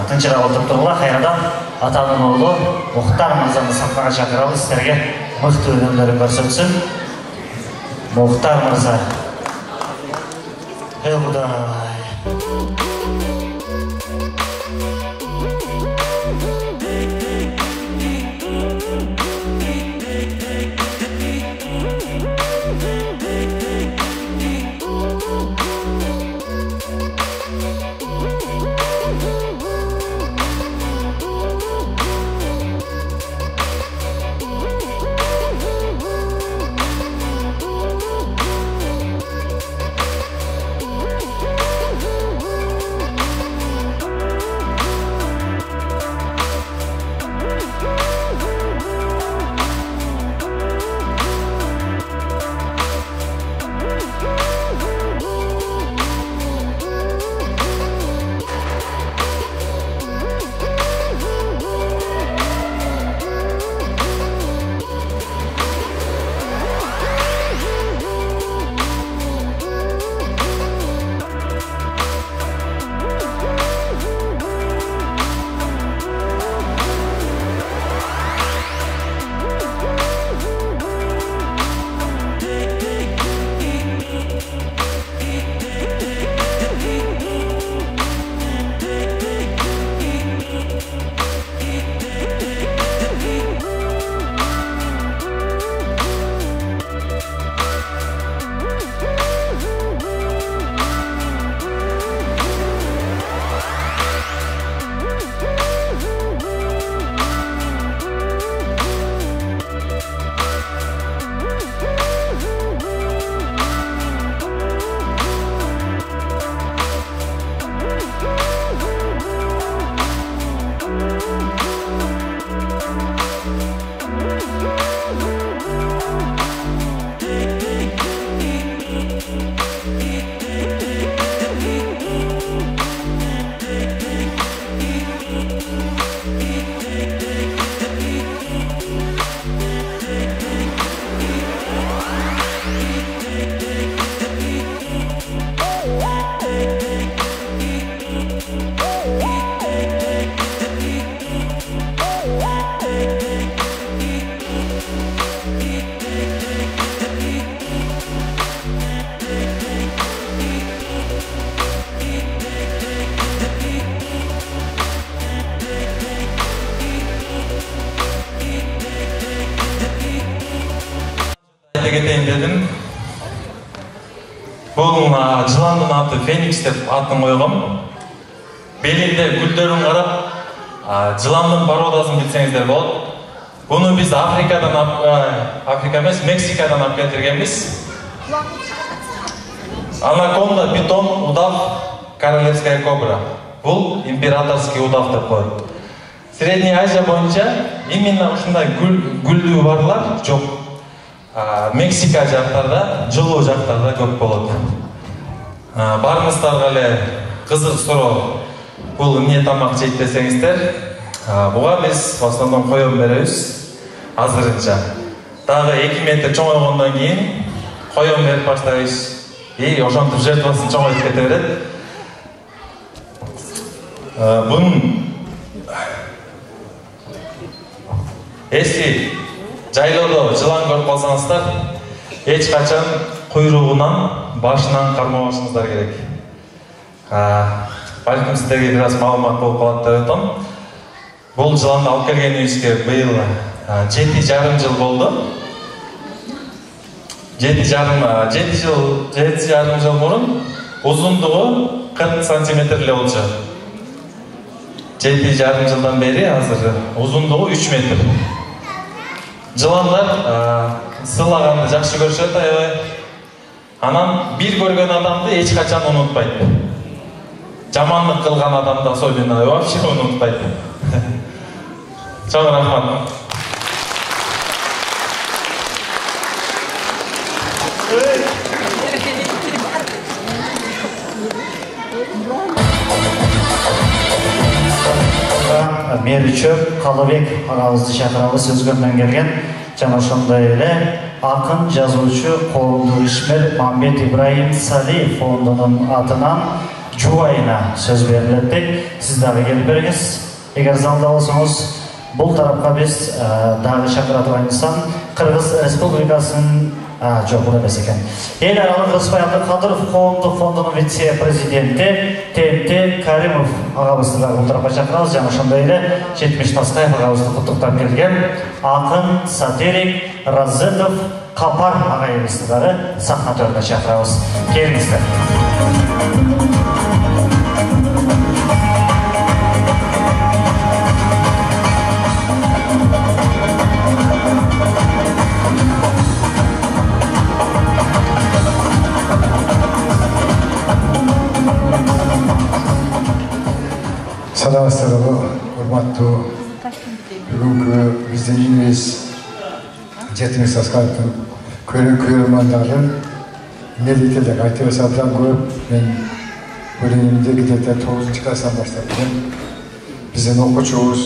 тынчыраак олтуруп тургула, кайрадан атанын оğlu Muhtar Mırza'nı sahnaga çakırabız, sizlerge mıhtı ürünlerin көрсөтсүн. Muhtar Mırza. Ey Huday. айта кетейин дедим. Бул жыландын аты Феникс деп атын койгом. Белинде гүлдөрүн карап, жыландын породасын билсеңиздер болот. Буну биз Африка эмес, Мексикадан алып келтиргенбиз. Анаконда, питон, удав, королевская кобра. Бул императорский удав деп коет. Средний Азия боюнча именно ушундай гүлдүү барлар жок. Мексика жактарда, жылуу жактарда көп болот. Барыңыздарга эле кызык суроо. Бул эмне тамак жейт десеңиздер, буга биз в основном коён беребиз азырынча. Дагы 2 метр чоңойгондон кийин коён берип баштайбыз. Ошентип жертвасын чоңойтуп кете берет. Бунун эски жайлоодо жылан көрүп калсаңыздар, эч качан куйругунан, башынан кармабашыңыздар керек. Балким сиздерге бир аз маалымат болуп калат деп атам. Бул жыланды алып келгенибизге быйыл 7,5 жыл болду. 7,5 жыл мурун узундугу 40 сантиметр эле болчу. 7,5 жылдан бери азыр узундугу 3 метр. Жыландар сыйлаганды жакшы көрүшөт аябай. Анан бир көргөн адамды эч качан унутпайт. Жаманлык кылган адамды особенно вообще унутпайт. Чоң рахмат. Меричөп Калыбек агабызды чакырабыз, Өзгөндөн келген. Жана ошондой эле акын, жазуучу, коомдук ишмер Мамбет Ибраим Сали фондунун атынан жубайына сөз берилет. Сиз дагы келип бериңиз. Эгер залда болсоңуз, бул тарапка биз дагы чакыра турган инсан Кыргыз Республикасынын жок бул эмес экен. Эл аралык Рыспай Абдыкадыров коомдук фондунун вице-президенти ТМТ Каримов агабызды дагы бул тарапка чакырабыз. Жана ошондой эле 70 Таскаев агабызды куттуктап келген акын, сатирик Разетов Капар агайыбызды дагы сахна төрүнө чакырабыз. Келиңиздер. Саламатсыздарбы, урматтуу бүгүнкү биздин үйүбүз 70 Таскаевдин көрөрмандары эмне дейт элек айтып берсе абдан көп. Мен өлеңимди где-то 9-класстан баштап элем. Биздин окуучубуз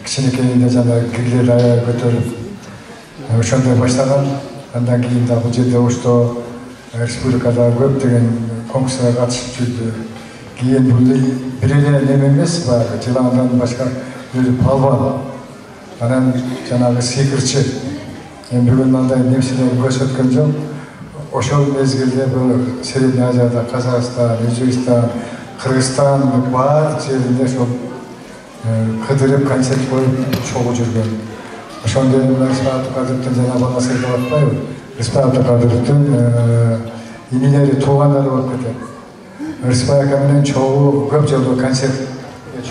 кичинекейинде жанагы кирлер аябай көтөрүп ошондой баштаган. Андан кийин да бул жерде ошто республикада көптөгөн конкурстарга катышып жүрдү. Кийин бул бир эле неме эмес, баягы жыландан башка өзү палбан. Анан жанагы секирчи. Мен бүгүн мындай нерселерди көрсөткөн жок. Ошол мезгилде бул Средний Азияда Казакстан, Өзбекстан, Кыргызстан бар жеринде ошол кыдырып концерт коюп чогуу жүргөн. Ошондой Рыспай Абдыкадыровдун жана баласы деп атпайбы? Рыспай Абдыкадыровдун инилери, туугандары болуп кетет. Рыспай ака менен чогуу көп жолдо концерт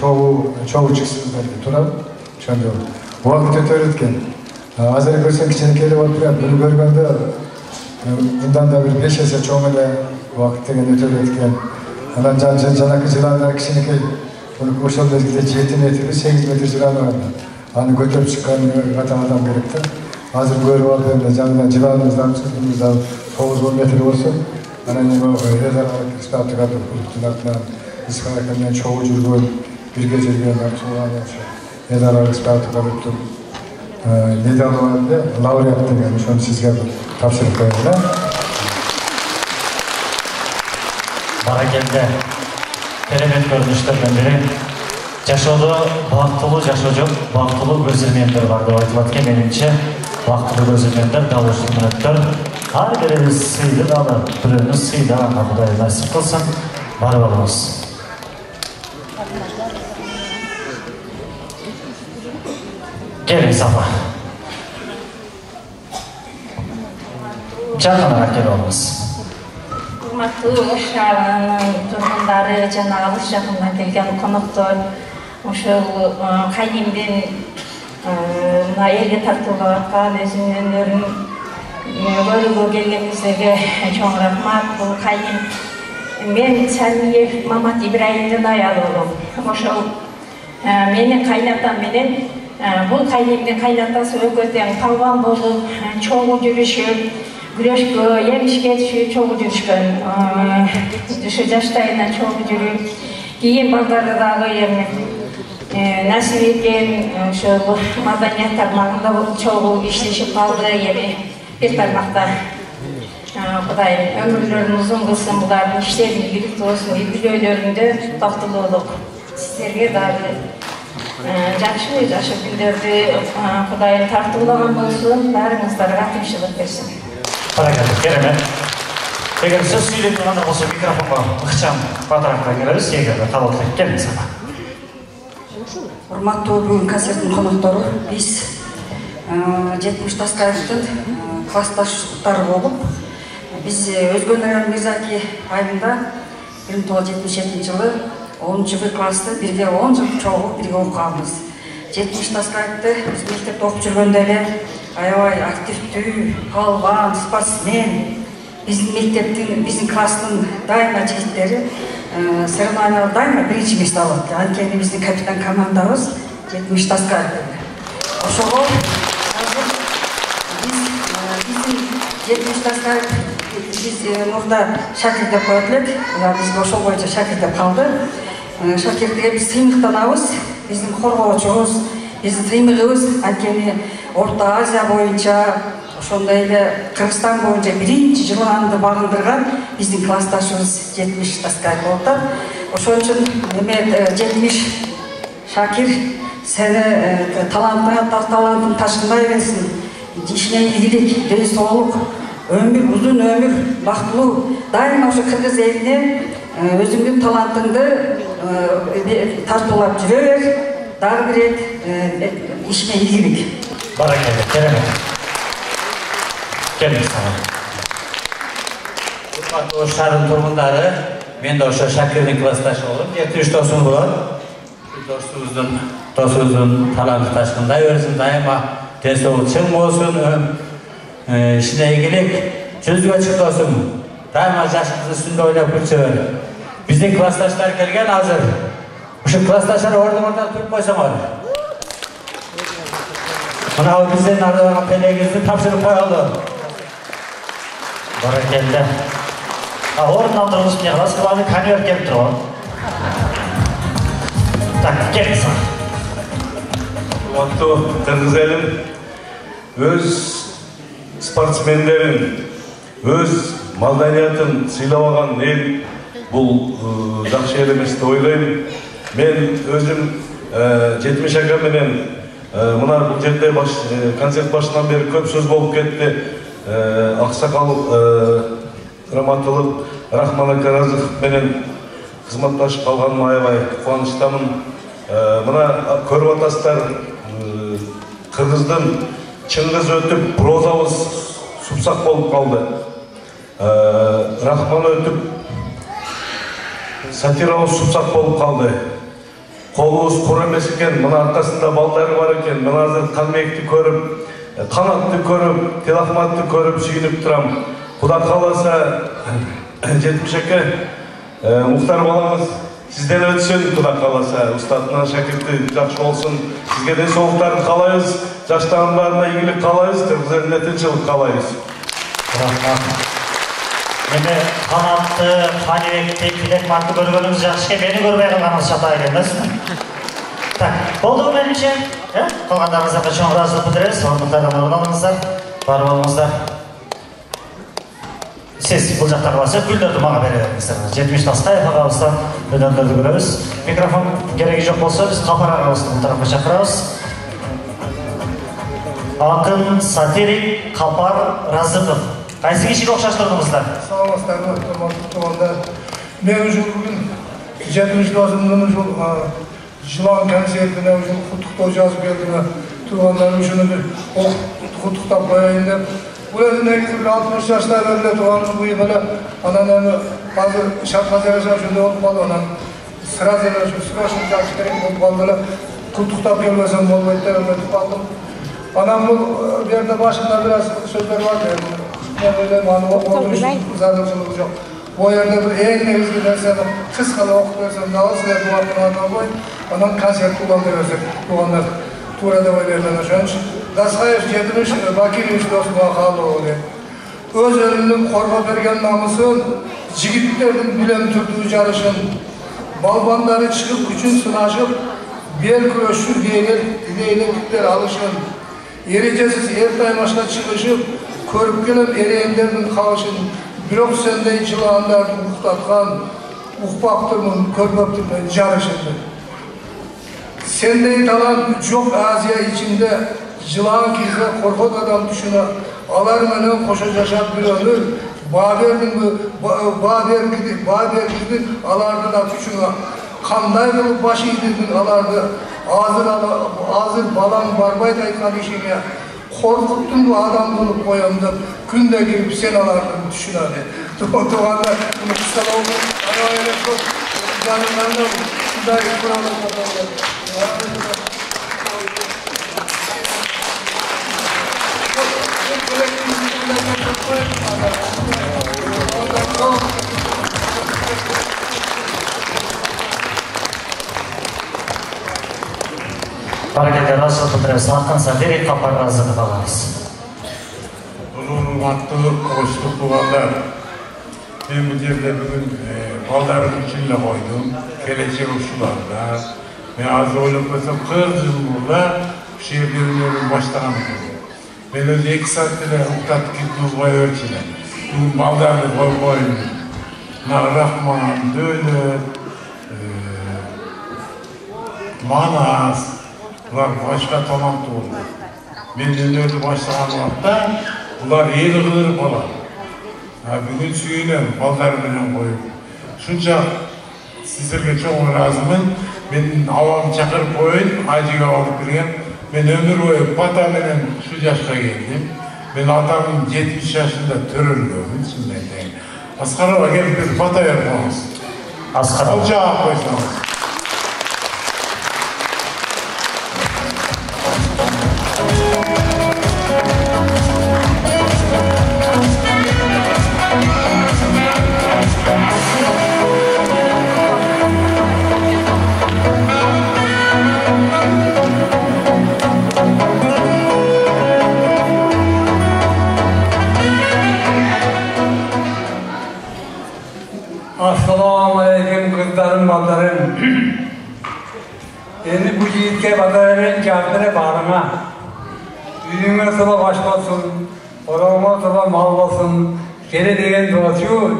чогуу чыксыздар турат. Ошондой убакыт өтө берет экен. Азыр көрсөң кичинекей болуп турат. Буну көргөндө мындан да бир 5 эсе чоң эле убакыт деген өтө берет экен. Анан жанакы жыландар кичинекей. Ошол мезгилде 7 метр, 8 метр жылан бар. Аны көтөрүп чыккан адам керек да. Азыр көрүп алып эмне жанына жыланыбыздан 9-10 метр болсо, анан эми Рыспай Абдыкадыровдун атынан Рыспай ака менен чогуу жүргөн, бирге жүргөн Рыспай Абдыкадыровдун медалы бар эле, лауреат деген, ошону сизге тапшырып коеюн да. Баракелде. Керемет көрүнүштөрдөн бири. Жашоодо бактылуу жашоо жок, бактылуу көзүрмөндөр бар деп айтылат экен. Менимче, бактылуу көзүрмөндөр дал ушул мүнөттөр. Ар бирибиз сыйды дагы, бирөөбүз сыйдаганга Кудай насип кылсын. Барып алабыз. Келиңиз апа. жақынырақ келіп алыңыз. Құрметті Ошағының тұрғындары, жана алыс жақындан келген қонақтар, ошол Кайнимдин мына элге тартууга аткан өзүнүн өнөрүн көрүүгө келгениңиздерге чоң рахмат. Бул Кайним мен Сәлмиев Мамат Ибраимдин аялы болом. Ошол менин кайнатам менен бул Кайнимдин кайнатасы өкө тең палван болуп, чогуу жүрүшүп, күрөшкө, емишке түшүп, чогуу жүрүшкөн. Ушу жаштайынан чогуу жүрүп, кийин балдары дагы эми насип экен, ошол маданият тармагында чогуу иштешип калды. Эми бир тармакта Кудайым өмүрлөрүн узун кылсын, булардын иштери ийгиликтүү болсун, үй бүлөлөрүндө бактылуулук. Сиздерге дагы жакшы күндөрдү Кудайым тартуулаган болсун, баарыңыздарга тынччылык берсин. Баракалла, керемет. Эгер сөз сүйлөп тургандар болсо микрофонго ыкчам батыраак келебиз, эгер кабыл кылып келиңиз. Урматтуу бүгүн концерттин коноктору, биз Жетимиш Таскаевдин классташтары болуп, биз Өзгөнөр Мирзаки айында 1977 жылы 10-б классты бирге 10 жыл чогуу бирге окуганбыз. Жетимиш Таскаевди биз мектепте окуп жүргөндө эле аябай активдүү, палван, спортсмен, биздин класстын дайыма жигиттери соревнованияларда дайыма биринчи место алат. Анткени биздин капитан командабыз Жетимиш Таскаев. Ошого биздин Жетимиш Таскаев биз мурда Шакир деп коет элек, бизге ошол боюнча Шакир деп калды. Шакирге биз сыймыктанабыз, биздин коргоочубуз, биздин сыймыгыбыз. Анткени Орто Азия боюнча, ошондой эле Кыргызстан боюнча биринчи жыланды багындырган биздин классташыбыз Жетимиш Таскаев болуп атат. Ошон үчүн Жетимиш Шакир, сени талантың ташкындай берсин, ишине ийгилик, ден соолук, өмүр, узун өмүр, бактылуу, дайыма ошо кыргыз элине өзүңдүн талантыңды тартуулап жүрө бер, дагы бир рет ишине ийгилик. Баракалла, керемет. Келиңиз. Урматтуу Шаардын тургундары, мен да ошо Шакирдин классташы болуп, 73 досум болот. Досубуздун таланты ташкындай берсин, дайыма ден соолук чың болсун, ишине ийгилик, жүзгө чык досум, дайыма жашыңызды үстүндө ойлоп күрсө. Биздин классташтар келген азыр. Ушу классташтар ордуңардан туруп койсоңор. Мына бизден ардаган пелегибизди тапшырып коелу. Баракалла. Ордунан тургузуп не кыласыз? Кыланы конверт келип турган. Так, келиңиз. Урматтуу кыргыз элим, өз спортсмендерин, өз маданиятын сыйлабаган эл бул жакшы эл эмес деп ойлойм. Мен өзүм Жетимиш ака менен мына бул жерде концерт башынан бери көп сөз болуп кетти. Аксакал Раматылык Рахман Аказов менен кызматташып калганыма аябай кубанычтамын. Мына көрүп атасыздар, кыргыздын чыңгыз өтүп, прозабыз супсак болуп калды. Рахман өтүп, сатирабыз супсак болуп калды. Колубуз кур эмес экен, мына аркасында балдары бар экен. Мен азыр Канбекти көрүп, Канатты көрүп, Телахматты көрүп сүйүнүп турам. Кудай кааласа, Жетимиш ака, Мухтар балаңыз сизден өтсүн, кудай кааласа, устатынан шакирти жакшы болсун. Сизге ден соолуктарды каалайбыз, жаштардын баарына ийгилик каалайбыз, кыргыз элине тынччылык каалайбыз. Рахмат. Эми Канатты, Канибекти, Телахматты көргөнүңүз жакшы экен, мени көрбөй калганыңыз чата эмесми? Так, болду менимче? Калгандарыңызга чоң ыраазычылык билдиребиз. Ордуңардан орун алыңыздар, бар болуңуздар. Сиз бул жакта каласыз, гүлдөрдү мага бере бериңиздер. Жетимиш Таскаев агабыздан өдөрдөрдү көрөбүз. Микрофон кереги жок болсо, биз Капар агабызды бул тарапка чакырабыз. Акын, сатирик, Капар Разыков. Кайсы кишиге окшоштурдуңуздар? Саламатсыздарбы, урматтуу туугандар. Мен ушул бүгүн Жетимиш досумдун ушул жылан концертине ушул куттуктоо жазып келдим. Туугандар ушуну бир куттуктап коеюн деп Bu özü negizde bir 60 yaşlar öyle tuğanın bu böyle ananı bazı şartlar şöyle olup kaldı ona. Sıra şimdi gerçekten olup kaldılar. Kultuktan gelmesem olmayı da öyle tutalım. Anam bu bir yerde başında biraz sözler var diye. Ne böyle manuva olmuş, uzadımsınız yok. Bu yerde bir en negizde dersen, kıskalı okup dersen, nağız ve duvarlarına koy, anam kanser kullandı versin. Duvarlar Tuğra'da oylardan aşağınç. Daskayev jetmiş, Bakirmiş dostuma kalı oldu. Öz ölümünün korba bergen namusun, jigitlerden bilen türdüğü jarışın, balbanları çıkıp gücün sınaşıp, bel kuruşu diyelikler alışın, erecesiz ertaymaşla çıkışıp, körüp gelip ereğinlerden kalışın, blok sendey çılanlardan uğtatkan, uğbaktırmın, körbaktırmın jarışındı. Sendey talan çok Aziya içinde, Yılan kizle korkut adam düşüne, alarmanın koşacak bir ömür, Baber gidin alardı da düşüne, kanday kılıp başı gidin alardı, ağzır balan barbayda aytkan işine, korkuttun bu adam bulup koyandı, günde girip sen alardın düşüne. Doğanlar, bunu kısa oldu, arayla çok, canımlarına bu, sizler kuralım. Hareketler asıl tutarız, arkansa direkt kapar razı kalarız. Bunun vakti hoşluk bulanlar. Ben bu yerde bugün balların içinde koydum. Gelecek uşularda. Ben az oynatmasam 40 yıl burada bir şey bilmiyorum başlayan gibi. Ben öyle 2 saatte uktattık gittiğimiz boyu ölçüler. Bu ballarını koymayın. Rahman, Dölet, Manas, bunlar başka tamam oldu. Ben de öyle başlayan vakta bunlar yeni kılırıp olan. Bugün suyuyla ballarını koyup. Şunca sizlerge çok razımın. Ben avam çakırıp koyun, acıga alıp birgen. Ben ömür boyu patamenen şu yaşta geldim. Ben atamın 70 yaşında törülgömün, şimdi deyim. Askarova gelip bir pata yapmamız. Askarova. Ocağa koysanız. Assalamu alaikum kızlarım, ballarım. Endi bu yigitke batarayın kağıtları bağrına. Yüzüme sıla baş basın, orağıma sıla mal basın. Geri degen dolaşıyor,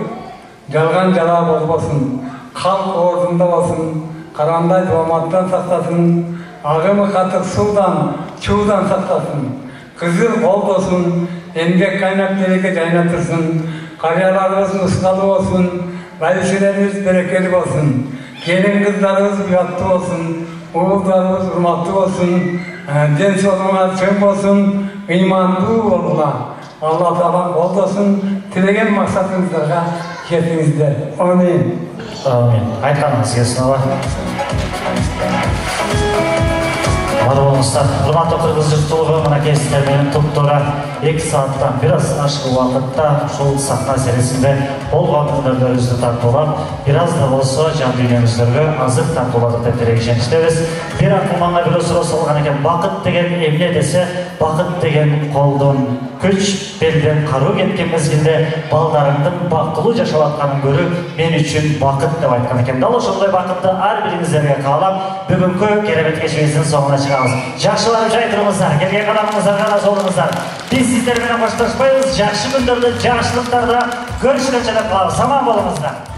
jalgan jala bozmasın. Kalk ordunda basın, karanday doğmattan saklasın. Ağımı katıp sudan, çuğdan saklasın. Kızıl bol olsun, emgek kaynak gereke caynatırsın. Karyalarımız ıskalı olsun. Valiselerimiz berekeli olsun, gelin kızlarımız yatlı olsun, oğullarımız hürmatlı olsun, den soluna çöp olsun, imanlı oluna. Allah Teala bol olsun, dilegen maksatınızlara yetinizde. Amin. Amin. Aytkanыңыз келсін ала. Бар болыңыздар. Құрметті қырғыз жұртшылығы мына кестермен топтора 2 сағаттан biraz ашық уақытта шол сахна серісінде болған күндерді тартулап, biraz da болса жан дүниеміздерге азық тартулады деп ерекшеніштеріз. Bir ақылманға бір сұрақ салған екен, бақыт деген емне десе, бақыт деген қолдың күч белден қару кеткен мезгілде балдарыңдың бақылу жашаватқанын көріп, мен үшін бақыт деп айтқан екен. Дал ошондай бақытты әрбіріңіздерге қалап, бүгінгі керемет кешіміздің соңына шығамыз. Жақшыларым жай тұрыңыздар, келген қадамыңыздарға разы болыңыздар. Biz sizlerмен қоштаспайбыз, жақсы күндерде, жақсылықтарда көрішкенше деп қаламыз. Аман болыңыздар.